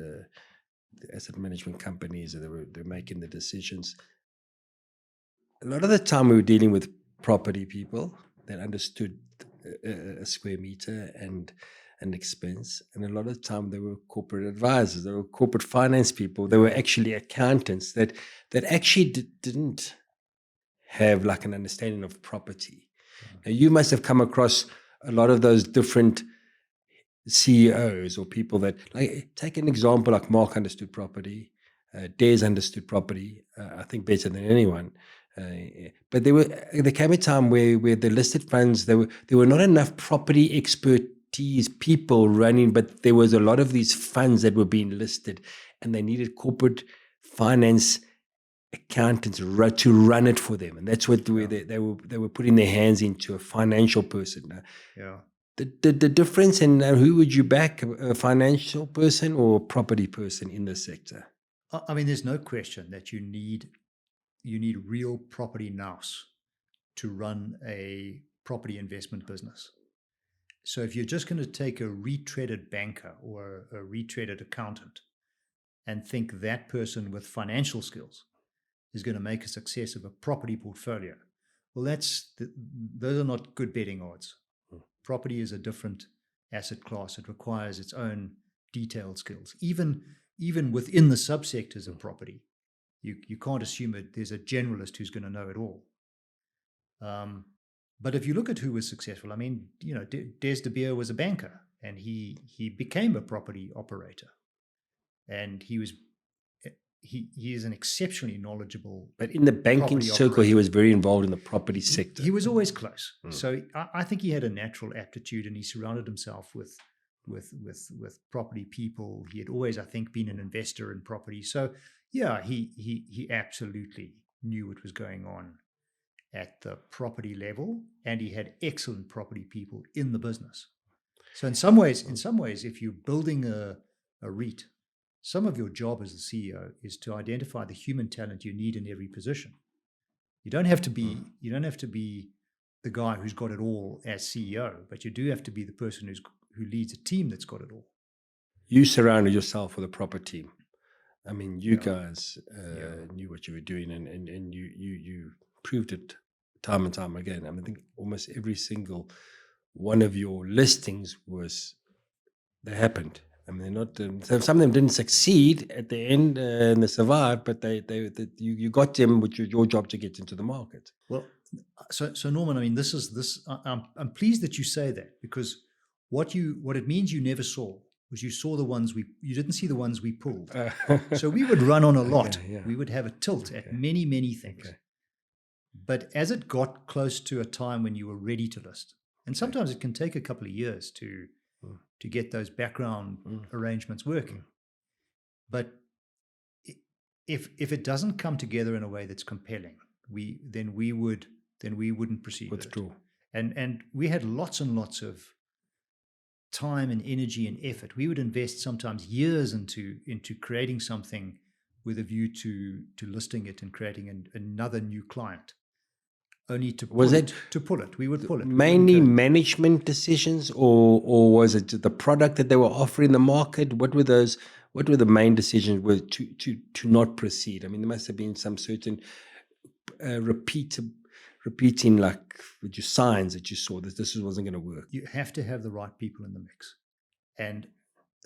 management companies, they're making the decisions. A lot of the time, we were dealing with property people that understood a square meter and an expense, and a lot of the time they were corporate advisors, they were corporate finance people, they were actually accountants that actually didn't have like an understanding of property. Now, you must have come across a lot of those different CEOs or people that, like, take an example, like Mark understood property, Des understood property, I think better than anyone. But there came a time where the listed funds, there were not enough property expertise people running, but there was a lot of these funds that were being listed, and they needed corporate finance accountants to run it for them, and that's what they were putting their hands into, a financial person. The difference in who would you back, a financial person or a property person in this sector? I mean, there's no question that you need real property nous to run a property investment business. So if you're just going to take a retreaded banker or a retreaded accountant and think that person with financial skills is going to make a success of a property portfolio. Well, those are not good betting odds. Property is a different asset class. It requires its own detailed skills. Even within the subsectors of property, you can't assume there's a generalist who's going to know it all. But if you look at who was successful, I mean, Des de Beer was a banker, and he became a property operator, and he is an exceptionally knowledgeable. But in the banking circle, operator. He was very involved in the property sector. He was always close. So I think he had a natural aptitude, and he surrounded himself with property people. He had always, I think, been an investor in property. So yeah, he absolutely knew what was going on at the property level, and he had excellent property people in the business. So in some ways, if you're building a REIT, some of your job as the CEO is to identify the human talent you need in every position. You don't have to be the guy who's got it all as CEO, but you do have to be the person who leads a team that's got it all. You surrounded yourself with a proper team. I mean, you guys knew what you were doing, and you proved it time and time again. I mean, I think almost every single one of your listings they happened. I mean, they're not. Some of them didn't succeed at the end, and they survived. But you got them, which was your job to get into the market. Well, so Norman, I mean, I'm pleased that you say that, because what it means you never saw was you saw the ones you didn't see the ones we pulled. So we would run on a lot. Okay, yeah. We would have a tilt at many things. Okay. But as it got close to a time when you were ready to list, and sometimes it can take a couple of years to get those background arrangements working. But if it doesn't come together in a way that's compelling, we wouldn't proceed. Withdraw. And we had lots and lots of time and energy and effort. We would invest sometimes years into creating something with a view to listing it and creating another new client. Only to pull it. We would pull it. Mainly management decisions, or was it the product that they were offering the market? What were the main decisions to not proceed? I mean, there must have been some certain repeating, like with your signs that you saw that this wasn't going to work. You have to have the right people in the mix, and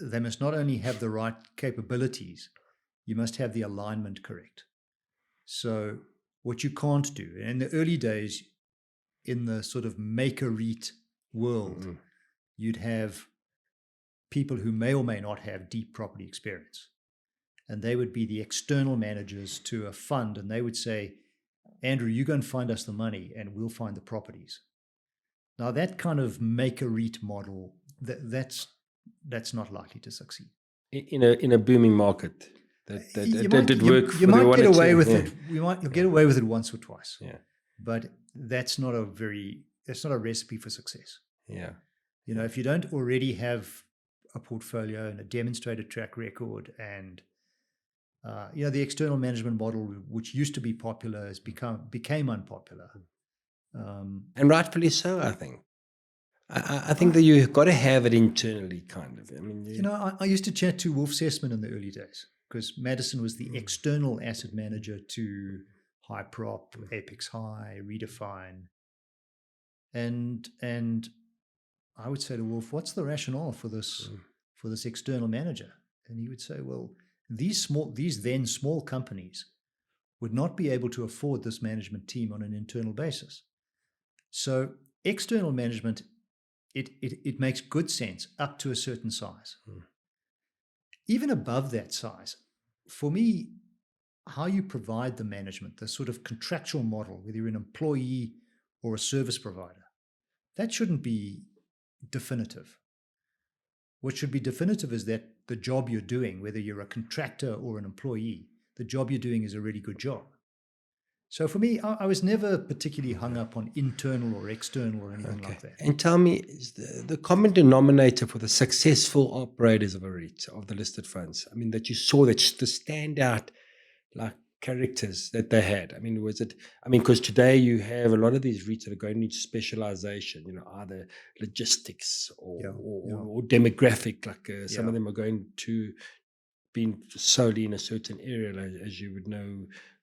they must not only have the right capabilities, you must have the alignment correct. So what you can't do, in the early days, in the sort of maker REIT world, you'd have people who may or may not have deep property experience, and they would be the external managers to a fund, and they would say, Andrew, you go and find us the money and we'll find the properties. Now that kind of maker REIT model, that's not likely to succeed. In a booming market. That did work. You might get away with it. You'll get away with it once or twice. Yeah. But that's not a recipe for success. Yeah. If you don't already have a portfolio and a demonstrated track record, and the external management model, which used to be popular, became unpopular. And rightfully so, I think. I think that you've got to have it internally, kind of. I mean, I used to chat to Wolf Sessman in the early days, because Madison was the external asset manager to High Prop, Apex High, Redefine. And I would say to Wolf, what's the rationale for this external manager? And he would say, well, these then small companies would not be able to afford this management team on an internal basis. So external management, it makes good sense up to a certain size. Even above that size, for me, how you provide the management, the sort of contractual model, whether you're an employee or a service provider, that shouldn't be definitive. What should be definitive is that the job you're doing, whether you're a contractor or an employee, the job you're doing is a really good job. So for me, I was never particularly hung up on internal or external or anything like that. And tell me, is the common denominator for the successful operators of a REIT, of the listed funds, I mean, that you saw that the standout like characters that they had? I mean, because today you have a lot of these REITs that are going into specialization, either logistics or demographic, like some of them are going to been solely in a certain area, as you would know,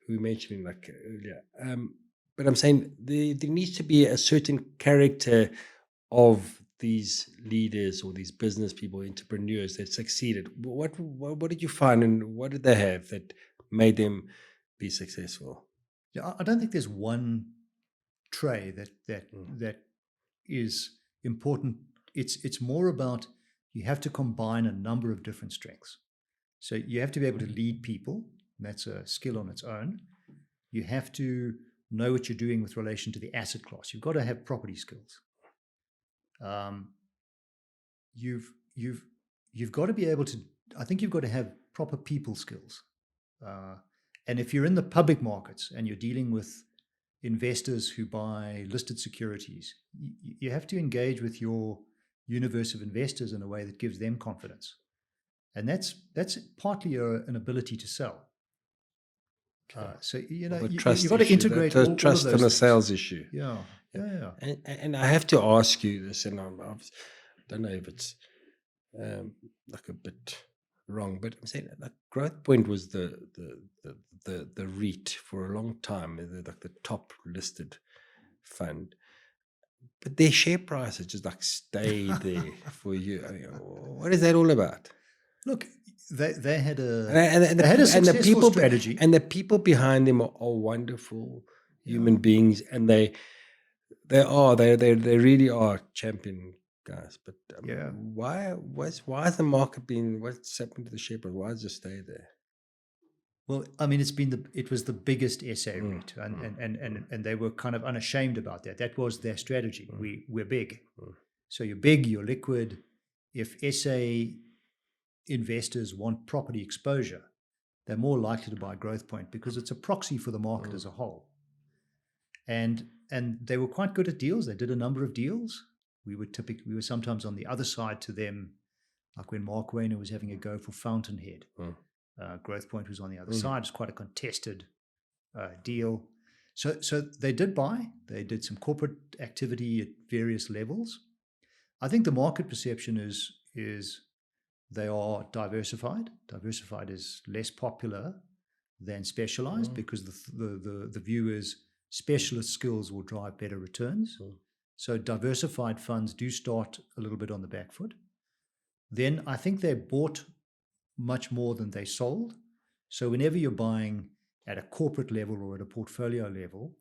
who mentioned like earlier. But I'm saying there needs to be a certain character of these leaders or these business people, entrepreneurs that succeeded. What did you find, and what did they have that made them be successful? Yeah, I don't think there's one tray that is important. It's more about you have to combine a number of different strengths. So you have to be able to lead people. And that's a skill on its own. You have to know what you're doing with relation to the asset class. You've got to have property skills. You've got to be able to. I think you've got to have proper people skills. And if you're in the public markets and you're dealing with investors who buy listed securities, you have to engage with your universe of investors in a way that gives them confidence. And that's partly an ability to sell. So you've got to integrate all trust of those and a things. sales issue. Yeah. And I have to ask you this, and I don't know if it's like a bit wrong, but I'm saying that Growth Point was the REIT for a long time, like the top listed fund. But their share price has just like stayed there for you. I mean, what is that all about? Look, they had a successful strategy, and the people behind them are wonderful human beings, and they really are champion guys. But why has the market been? What's happened to the share price? Why has it stayed there? Well, I mean, it was the biggest SA REIT, and they were kind of unashamed about that. That was their strategy. We're big, so you're big, you're liquid. If SA investors want property exposure, they're more likely to buy Growth Point because it's a proxy for the market as a whole. And they were quite good at deals. They did a number of deals. We were sometimes on the other side to them, like when Mark Wayner was having a go for Fountainhead. Growth Point was on the other side. It's quite a contested deal. So they did buy. They did some corporate activity at various levels. I think the market perception is they are diversified. Diversified is less popular than specialized because the view is specialist skills will drive better returns. So diversified funds do start a little bit on the back foot. Then I think they bought much more than they sold. So whenever you're buying at a corporate level or at a portfolio level,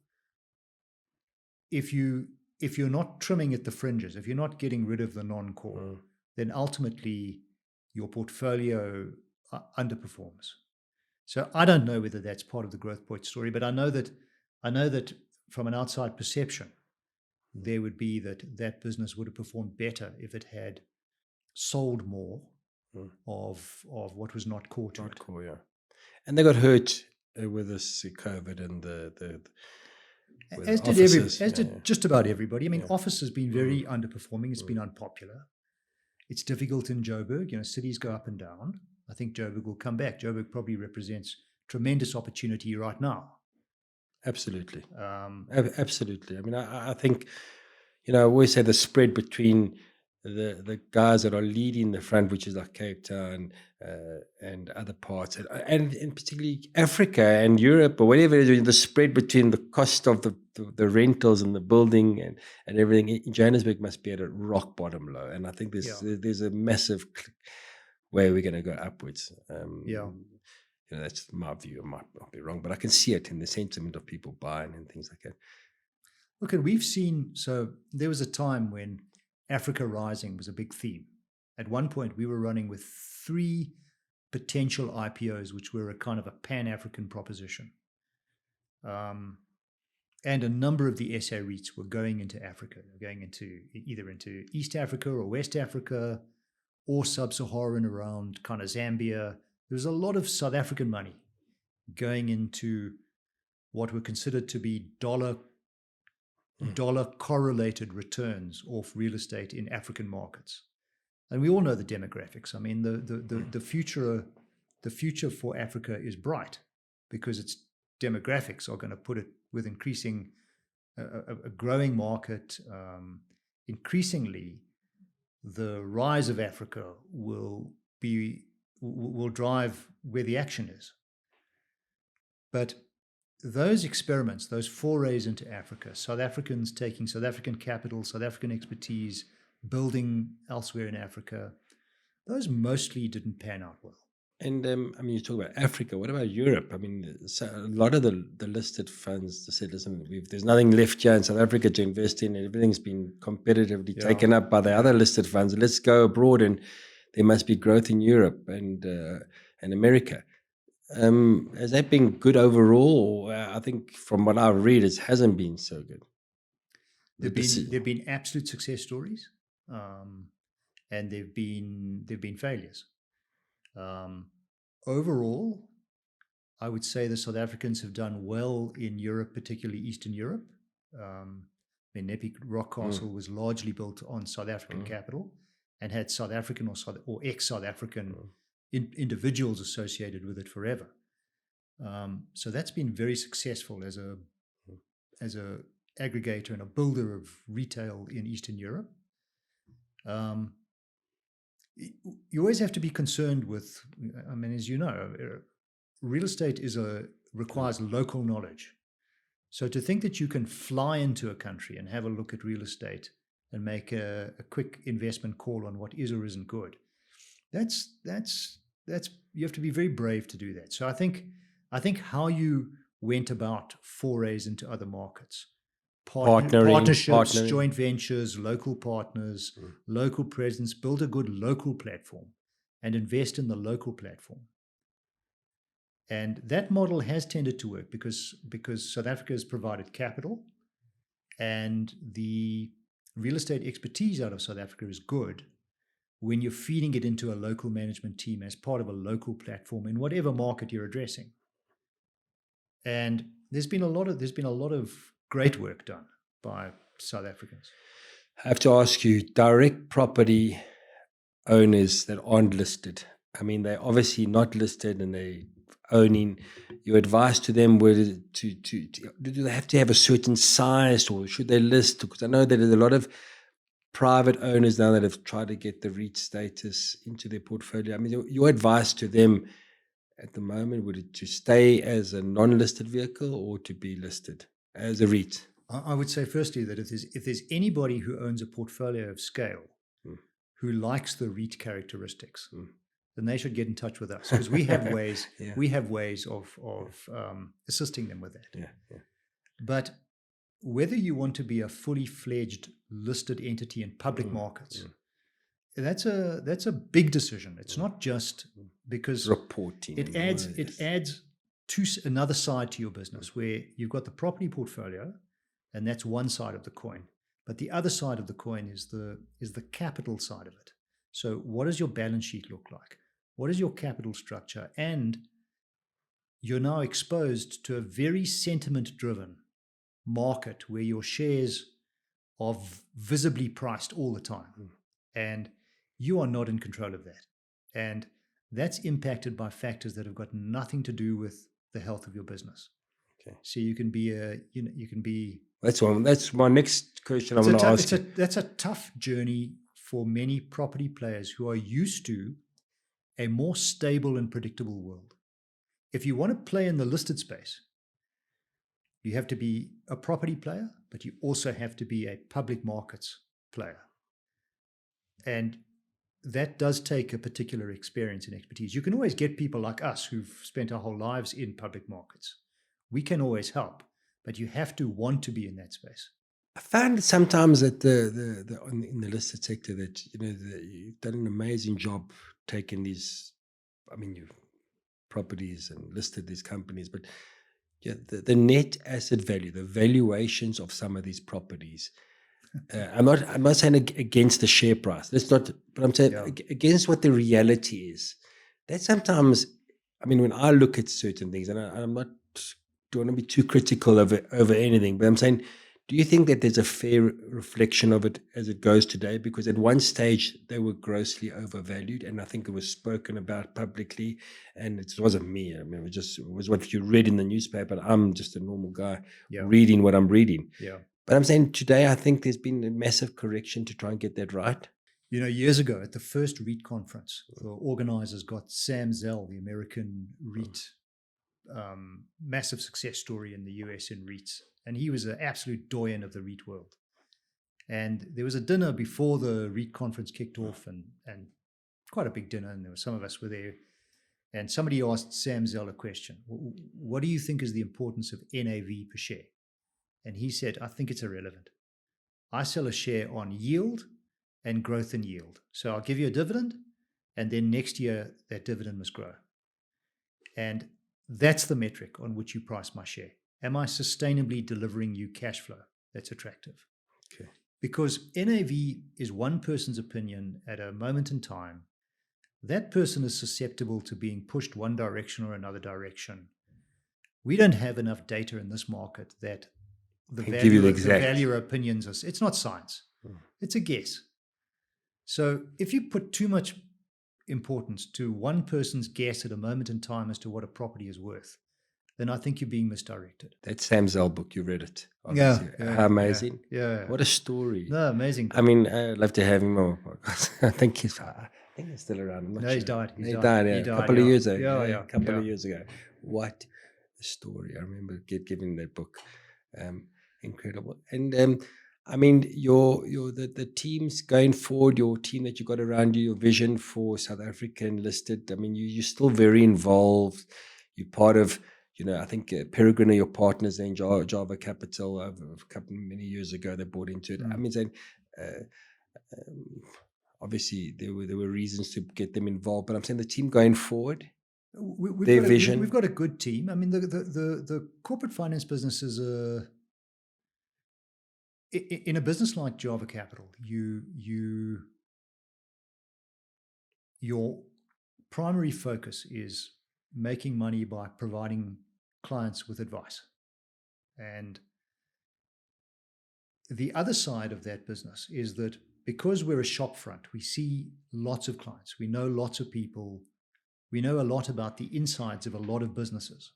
if you're not trimming at the fringes, if you're not getting rid of the non-core, then ultimately your portfolio underperforms. So I don't know whether that's part of the Growth Point story, but I know that from an outside perception, there would be that business would have performed better if it had sold more of what was not core to it. Core, yeah. And they got hurt with this COVID and as did just about everybody. I mean, office has been very underperforming. It's been unpopular. It's difficult in Joburg. Cities go up and down. I think Joburg will come back. Joburg probably represents tremendous opportunity right now. Absolutely. Absolutely. I mean, I think, I always say the spread between the guys that are leading the front, which is like Cape Town and other parts, and particularly Africa and Europe or whatever it is, the spread between the cost of the rentals and the building and everything in Johannesburg must be at a rock bottom low. And I think there's a massive way we're going to go upwards. That's my view. I might not be wrong, but I can see it in the sentiment of people buying and things like that. Look, and we've seen, so there was a time when Africa Rising was a big theme. At one point, we were running with 3 potential IPOs, which were a kind of a pan-African proposition. And a number of the SA REITs were going into Africa, going either into East Africa or West Africa or Sub-Saharan around kind of Zambia. There was a lot of South African money going into what were considered to be dollar correlated returns off real estate in African markets. And we all know the demographics. I mean, the future for Africa is bright because its demographics are going to put it with increasing a growing market. Increasingly, the rise of Africa will be will drive where the action is. But those experiments, those forays into Africa, South Africans taking South African capital, South African expertise, building elsewhere in Africa, those mostly didn't pan out well. And you talk about Africa. What about Europe? So a lot of the listed funds they said, listen, there's nothing left here in South Africa to invest in. Everything's been competitively taken up by the other listed funds. Let's go abroad, and there must be growth in Europe and America. Has that been good overall? I think from what I've read, it hasn't been so good. There've been absolute success stories, and there've been failures. Overall, I would say the South Africans have done well in Europe, particularly Eastern Europe. Nepi Rock Castle was largely built on South African capital and had South African or ex-South African individuals associated with it forever. So that's been very successful as a aggregator and a builder of retail in Eastern Europe. You always have to be concerned with, as you know, real estate requires local knowledge. So to think that you can fly into a country and have a look at real estate and make a quick investment call on what is or isn't good, that's you have to be very brave to do that. So I think how you went about forays into other markets, partnerships, joint ventures, local partners, local presence, build a good local platform and invest in the local platform. And that model has tended to work because South Africa has provided capital and the real estate expertise out of South Africa is good when you're feeding it into a local management team as part of a local platform in whatever market you're addressing. And there's been a lot of great work done by South Africans. I have to ask you, direct property owners that aren't listed, they're obviously not listed and they owning, your advice to them, do they have to have a certain size or should they list? Because I know that there's a lot of private owners now that have tried to get the REIT status into their portfolio. Your advice to them at the moment, would it to stay as a non-listed vehicle or to be listed as a REIT? I would say firstly that if there's anybody who owns a portfolio of scale who likes the REIT characteristics, then they should get in touch with us because we have ways. We have ways of assisting them with that. Yeah. But whether you want to be a fully fledged listed entity in public markets, that's a big decision. It's not just because reporting. It adds to another side to your business where you've got the property portfolio, and that's one side of the coin. But the other side of the coin is the capital side of it. So what does your balance sheet look like? What is your capital structure? And you're now exposed to a very sentiment-driven market where your shares are visibly priced all the time. And you are not in control of that. And that's impacted by factors that have got nothing to do with the health of your business. Okay. So you can be That's my next question I want to ask. That's a tough journey for many property players who are used to a more stable and predictable world. If you want to play in the listed space, you have to be a property player, but you also have to be a public markets player. And that does take a particular experience and expertise. You can always get people like us who've spent our whole lives in public markets. We can always help, but you have to want to be in that space. I found sometimes that in the listed sector that you've done an amazing job taking these, you've properties and listed these companies, but the net asset value, the valuations of some of these properties. I'm not saying against the share price. That's not, but I'm saying against what the reality is. That sometimes, when I look at certain things, and I'm not don't want to be too critical over anything, but I'm saying, do you think that there's a fair reflection of it as it goes today? Because at one stage they were grossly overvalued, and I think it was spoken about publicly, and it wasn't me. It was what you read in the newspaper. I'm just a normal guy reading what I'm reading. Yeah. But I'm saying today, I think there's been a massive correction to try and get that right. Years ago at the first REIT conference, the organizers got Sam Zell, the American REIT, massive success story in the US in REITs. And he was an absolute doyen of the REIT world. And there was a dinner before the REIT conference kicked off, and quite a big dinner, and some of us were there. And somebody asked Sam Zell a question. What do you think is the importance of NAV per share? And he said, I think it's irrelevant. I sell a share on yield and growth in yield. So I'll give you a dividend, and then next year that dividend must grow. And that's the metric on which you price my share. Am I sustainably delivering you cash flow that's attractive? Okay. Because NAV is one person's opinion at a moment in time. That person is susceptible to being pushed one direction or another direction. We don't have enough data in this market that the value of opinions are, it's not science. It's a guess. So if you put too much importance to one person's guess at a moment in time as to what a property is worth, then I think you're being misdirected. That Sam Zell book, you read it. Yeah. How amazing. Yeah. What a story. No, amazing. I mean, I'd love to have him on. I think he's still around. I'm not sure. He's died. He died a couple of years ago. Yeah. A couple of years ago. What a story. I remember giving that book. Incredible. And I mean, the teams going forward, your team that you got around you, your vision for South African listed. I mean, you're still very involved. You're part of, I think Peregrine are your partners in Java Capital many years ago. They bought into it. I mean, saying, obviously there were reasons to get them involved, but I'm saying the team going forward, their vision. We've got a good team. I mean, the corporate finance business is in a business like Java Capital, your primary focus is making money by providing clients with advice. And the other side of that business is that because we're a shop front, we see lots of clients, we know lots of people, we know a lot about the insides of a lot of businesses.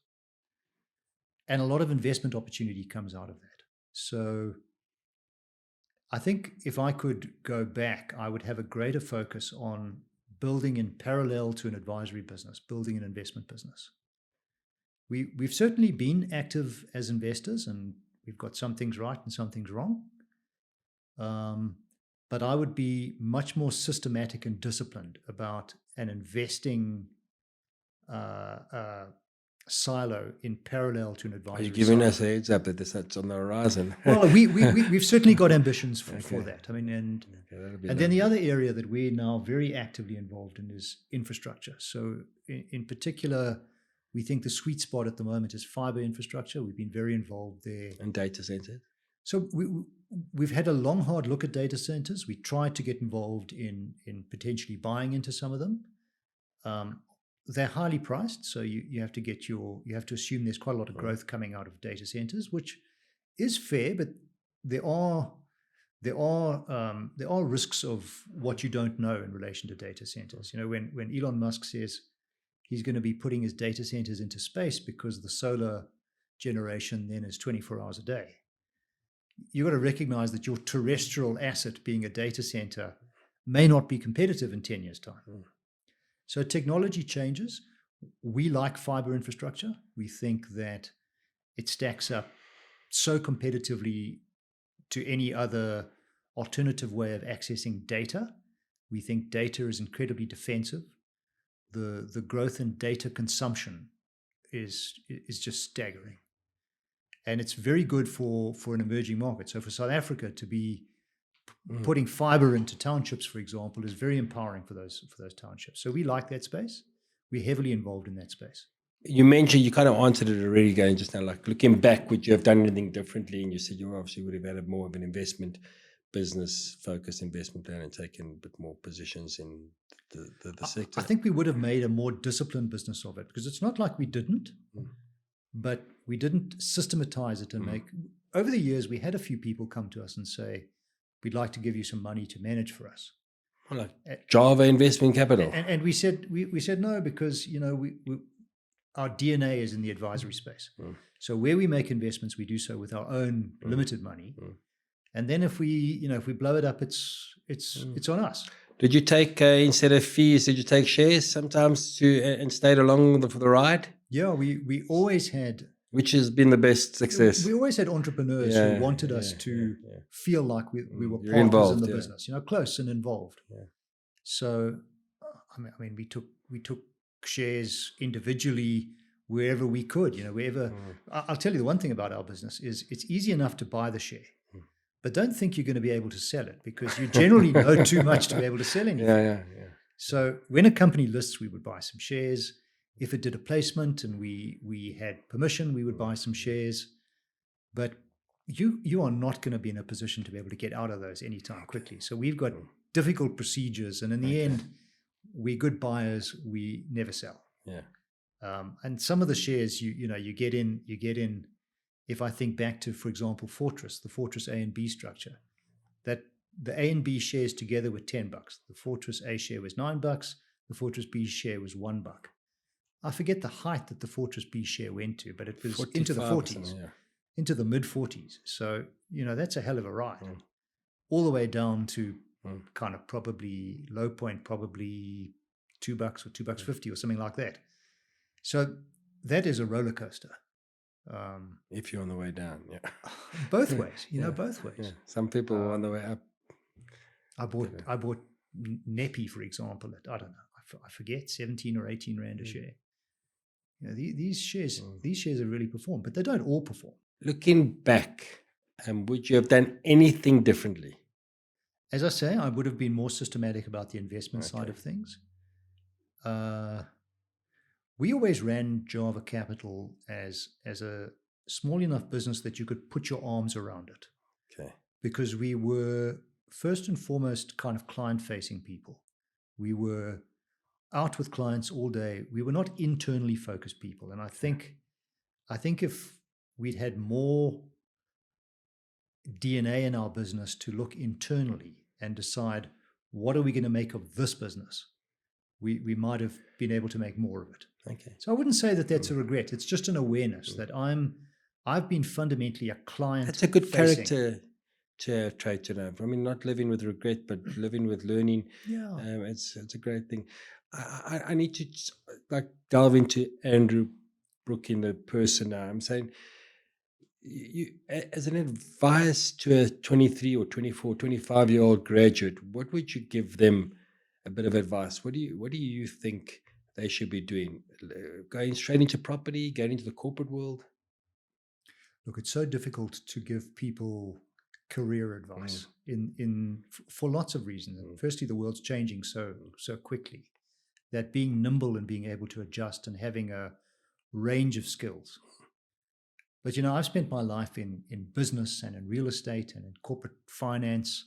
And a lot of investment opportunity comes out of that. So I think if I could go back, I would have a greater focus on building in parallel to an advisory business, building an investment business. We've certainly been active as investors, and we've got some things right and some things wrong. But I would be much more systematic and disciplined about an investing silo in parallel to an advisory. Are you giving silo. us a heads up that that's on the horizon? Well, we've certainly got ambitions for that. I mean, and then the other area that we're now very actively involved in is infrastructure. So in particular, we think the sweet spot at the moment is fiber infrastructure. We've been very involved there. And data centers? So we've had a long, hard look at data centers. We tried to get involved in potentially buying into some of them. They're highly priced, so you have to assume there's quite a lot of growth coming out of data centers, which is fair, but there are risks of what you don't know in relation to data centers. When Elon Musk says he's going to be putting his data centers into space because the solar generation then is 24 hours a day, you've got to recognize that your terrestrial asset, being a data center, may not be competitive in 10 years' time. So technology changes. We like fiber infrastructure. We think that it stacks up so competitively to any other alternative way of accessing data. We think data is incredibly defensive. The growth in data consumption is just staggering. And it's very good for an emerging market. So for South Africa to be putting fiber into townships, for example, is very empowering for those townships. So we like that space. We're heavily involved in that space. You mentioned, you kind of answered it already going just now, like looking back, would you have done anything differently? And you said you obviously would have had more of an investment business focused investment plan and taken a bit more positions in the sector. I think we would have made a more disciplined business of it, because it's not like we didn't, but we didn't systematize it and make. Over the years, we had a few people come to us and say, we'd like to give you some money to manage for us. Like Java Investment Capital. And we said no, because our DNA is in the advisory space. So where we make investments, we do so with our own limited money. And then if we blow it up, it's on us. Did you take, instead of fees, did you take shares sometimes and stayed along for the ride? Yeah, we always had... Which has been the best success? We always had entrepreneurs who wanted us to feel like we were You're partners involved, in the business, close and involved. Yeah. So, I mean, we took shares individually wherever we could, wherever. I'll tell you the one thing about our business is it's easy enough to buy the share, but don't think you're going to be able to sell it, because you generally know too much to be able to sell anything. Yeah. So when a company lists, we would buy some shares. If it did a placement and we had permission, we would buy some shares. But you are not going to be in a position to be able to get out of those anytime quickly. So we've got difficult procedures, and in the end, we're good buyers. We never sell. Yeah. And some of the shares you get in. If I think back to, for example, the Fortress A and B structure, that the A and B shares together were $10. The Fortress A share was $9. The Fortress B share was $1. I forget the height that the Fortress B share went to, but it was into the 40s, into the mid 40s. So, that's a hell of a ride. All the way down to kind of probably low point, probably $2 or $2.50 or something like that. So that is a roller coaster. If you're on the way down, both ways, both ways. Yeah. Some people are on the way up. I bought Nepi, for example, at, I don't know, I forget, 17 or 18 Rand a share. These shares have really performed, but they don't all perform. Looking back, would you have done anything differently? As I say, I would have been more systematic about the investment side of things. We always ran Java Capital as a small enough business that you could put your arms around it. Okay. Because we were first and foremost kind of client-facing people. We were out with clients all day. We were not internally focused people. And I think if we'd had more DNA in our business to look internally and decide, what are we going to make of this business, we might have been able to make more of it. Okay. So I wouldn't say that that's a regret. It's just an awareness that I've been fundamentally a client. That's a good character trait to have. I mean, not living with regret, but living with learning. Yeah. It's a great thing. I need to delve into Andrew Brooking, the person now. I'm saying, you, as an advice to a 23 or 24, 25-year-old graduate, what would you give them a bit of advice? What do you think they should be doing? Going straight into property, going into the corporate world? Look, it's so difficult to give people career advice for lots of reasons. Firstly, the world's changing so quickly that being nimble and being able to adjust and having a range of skills. But I've spent my life in business and in real estate and in corporate finance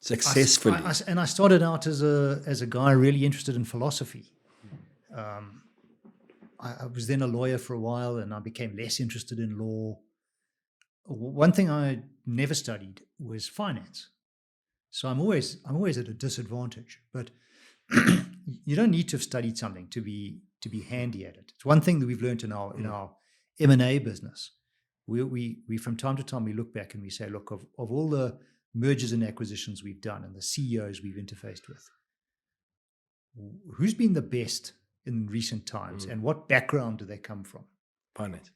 successfully. I started out as a guy really interested in philosophy. I was then a lawyer for a while, and I became less interested in law. One thing I never studied was finance. So I'm always at a disadvantage. But you don't need to have studied something to be handy at it. It's one thing that we've learned in our M&A business. We from time to time we look back and we say, look, of all the mergers and acquisitions we've done and the CEOs we've interfaced with, who's been the best in recent times, and what background do they come from? Finance.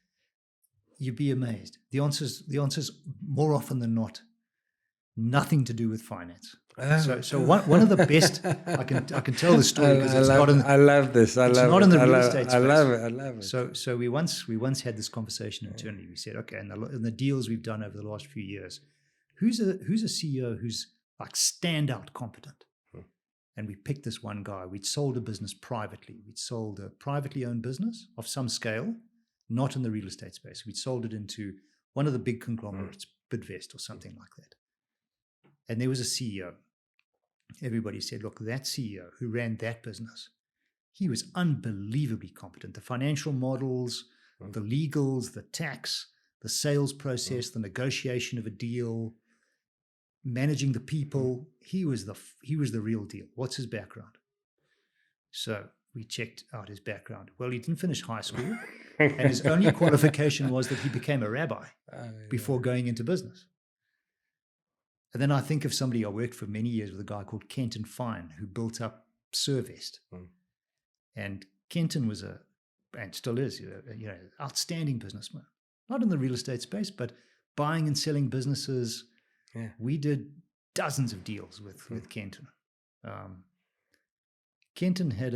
You'd be amazed. The answer's more often than not nothing to do with finance. So one of the best, I can tell the story because it's not in. I love this. It's not in the real estate space. I love it. So we once had this conversation internally. We said, okay, in the deals we've done over the last few years, who's a CEO who's like standout competent? And we picked this one guy. We'd sold a business privately. We'd sold a privately owned business of some scale, not in the real estate space. We'd sold it into one of the big conglomerates, Bidvest or something like that. And there was a CEO. Everybody said, look, that CEO who ran that business, he was unbelievably competent. The financial models, the legals, the tax, the sales process, the negotiation of a deal, managing the people, he was the real deal. What's his background? So we checked out his background. Well, he didn't finish high school, and his only qualification was that he became a rabbi before going into business. And then I think of somebody I worked for many years with, a guy called Kenton Fine, who built up Servest. And Kenton was and still is, outstanding businessman. Not in the real estate space, but buying and selling businesses. Yeah. We did dozens of deals with Kenton. Kenton had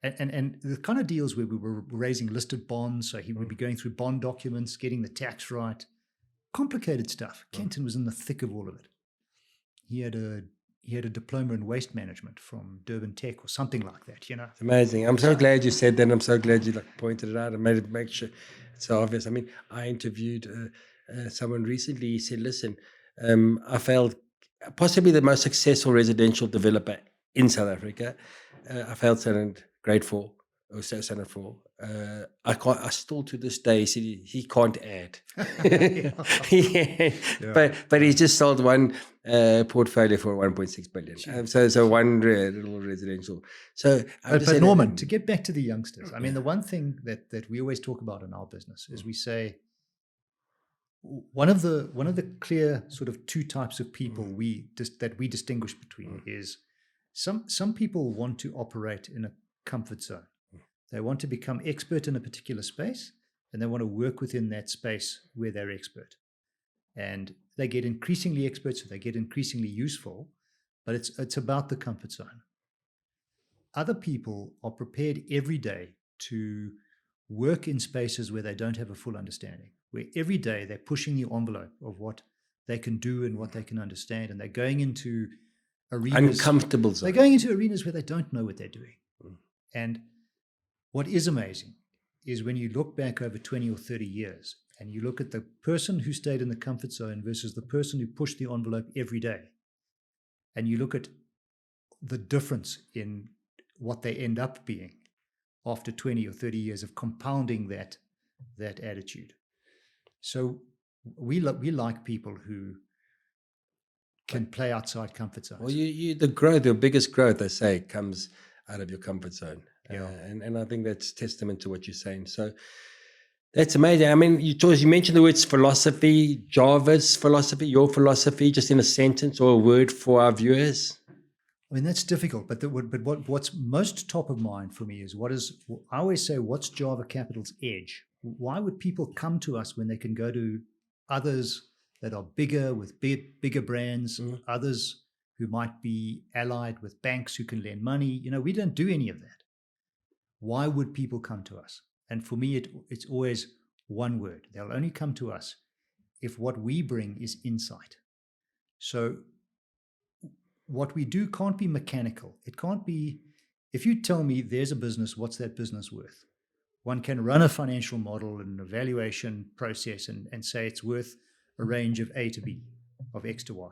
and the kind of deals where we were raising listed bonds, so he would be going through bond documents, getting the tax right, complicated stuff. Kenton was in the thick of all of it. He had a diploma in waste management from Durban Tech or something like that, It's amazing. I'm so glad you said that. I'm so glad you pointed it out and make sure it's so obvious. I mean, I interviewed someone recently. He said, listen, I failed possibly the most successful residential developer in South Africa. I failed Standard Grade 4 or Standard 4. I still to this day, he can't add. But he just sold one portfolio for 1.6 billion. So one little residential. So, but Norman, to get back to the youngsters, I mean, the one thing that we always talk about in our business is we say one of the clear sort of two types of people that we distinguish between is some people want to operate in a comfort zone. They want to become expert in a particular space, and they want to work within that space where they're expert. And they get increasingly expert, so they get increasingly useful, but it's about the comfort zone. Other people are prepared every day to work in spaces where they don't have a full understanding, where every day they're pushing the envelope of what they can do and what they can understand, and they're going into arenas. Uncomfortable zones. They're going into arenas where they don't know what they're doing. And what is amazing is when you look back over 20 or 30 years and you look at the person who stayed in the comfort zone versus the person who pushed the envelope every day, and you look at the difference in what they end up being after 20 or 30 years of compounding that attitude. So we like people who can play outside comfort zones. Well, your biggest growth, I say, comes out of your comfort zone. Yeah. And I think that's testament to what you're saying. So that's amazing. I mean, you mentioned the words philosophy, Jarvis philosophy, your philosophy, just in a sentence or a word for our viewers. I mean, that's difficult, but what's most top of mind for me is I always say, what's Java Capital's edge? Why would people come to us when they can go to others that are bigger with bigger brands, others who might be allied with banks who can lend money? We don't do any of that. Why would people come to us? And for me, it's always one word. They'll only come to us if what we bring is insight. So what we do can't be mechanical. It can't be, if you tell me there's a business, what's that business worth? One can run a financial model and an evaluation process and say it's worth a range of A to B, of X to Y.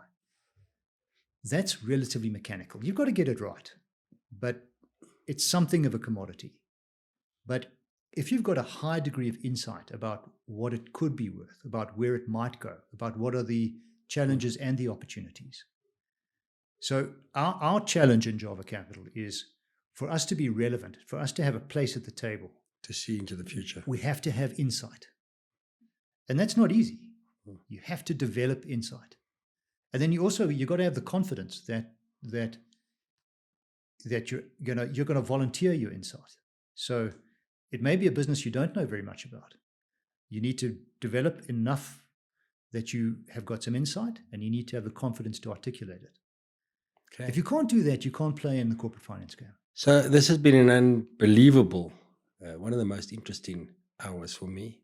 That's relatively mechanical. You've got to get it right, but it's something of a commodity. But if you've got a high degree of insight about what it could be worth, about where it might go, about what are the challenges and the opportunities. So our challenge in Java Capital is for us to be relevant, for us to have a place at the table. To see into the future. We have to have insight. And that's not easy. You have to develop insight. And then you've got to have the confidence that you're gonna volunteer your insight. So it may be a business you don't know very much about. You need to develop enough that you have got some insight, and you need to have the confidence to articulate it. Okay. If you can't do that, you can't play in the corporate finance game. So this has been an unbelievable, one of the most interesting hours for me.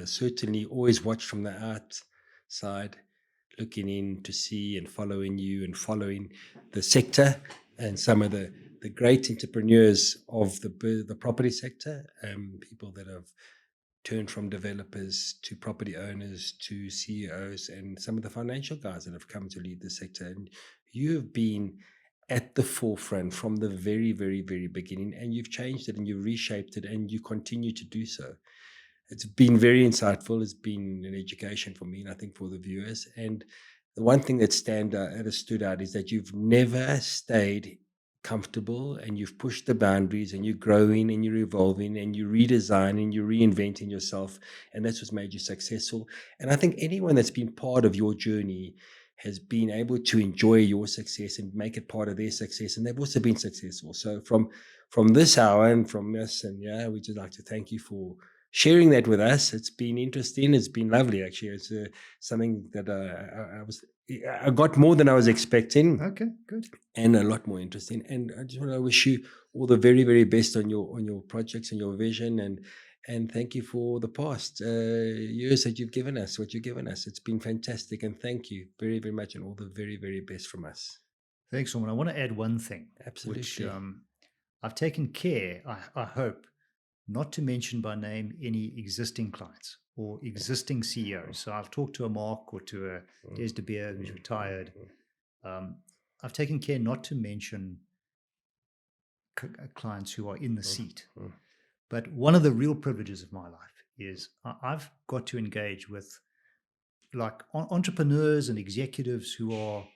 Certainly always watch from the outside, looking in to see and following you and following the sector and some of the great entrepreneurs of the property sector, people that have turned from developers to property owners to CEOs, and some of the financial guys that have come to lead the sector. And you have been at the forefront from the very, very, very beginning, and you've changed it and you've reshaped it, and you continue to do so. It's been very insightful. It's been an education for me, and I think for the viewers. And the one thing that stood out is that you've never stayed comfortable, and you've pushed the boundaries, and you're growing and you're evolving and you're redesigning and you're reinventing yourself, and that's what's made you successful. And I think anyone that's been part of your journey has been able to enjoy your success and make it part of their success, and they've also been successful. So from this hour and from us, and we just like to thank you for sharing that with us. It's been interesting. It's been lovely, actually. It's something that I got more than I was expecting. Okay, good. And a lot more interesting. And I just want to wish you all the very, very best on your projects and your vision. And thank you for the past years that you've given us, what you've given us. It's been fantastic. And thank you very, very much, and all the very, very best from us. Thanks, Norman. I want to add one thing. Absolutely. Which I've taken care, I hope, not to mention by name any existing clients or existing CEOs. So I've talked to a Mark or to a Des de Beer who's retired. I've taken care not to mention clients who are in the seat. But one of the real privileges of my life is I've got to engage with like entrepreneurs and executives who are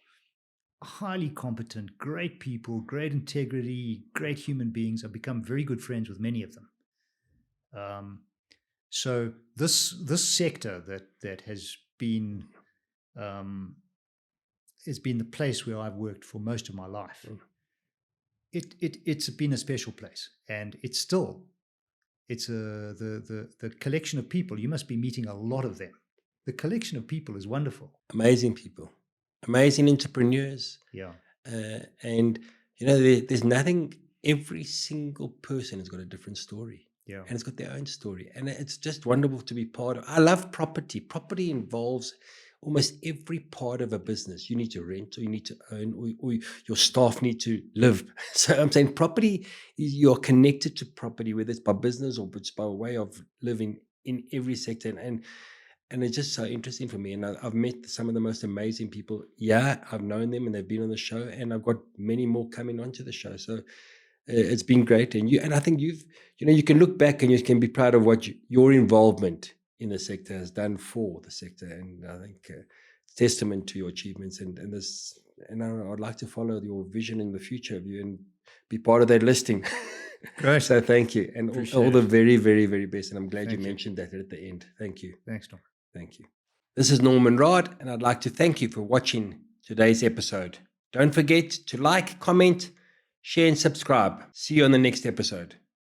highly competent, great people, great integrity, great human beings. I've become very good friends with many of them. So this sector that has been the place where I've worked for most of my life. It's been a special place, and it's the collection of people. You must be meeting a lot of them. The collection of people is wonderful. Amazing people, amazing entrepreneurs. Yeah, and there's nothing. Every single person has got a different story. Yeah. And it's got their own story. And it's just wonderful to be part of. I love property. Property involves almost every part of a business. You need to rent, or you need to own, or your staff need to live. So I'm saying property, you're connected to property, whether it's by business or it's by way of living in every sector. And it's just so interesting for me. And I've met some of the most amazing people. Yeah, I've known them and they've been on the show, and I've got many more coming onto the show. So it's been great. And I think you can look back and you can be proud of what your involvement in the sector has done for the sector. And I think it's testament to your achievements. And I'd like to follow your vision in the future of you and be part of that listing. Great. So thank you. And all the very, very, very best. And I'm glad you mentioned that at the end. Thank you. Thanks, Tom. Thank you. This is Norman Raad, and I'd like to thank you for watching today's episode. Don't forget to like, comment, share, and subscribe. See you on the next episode.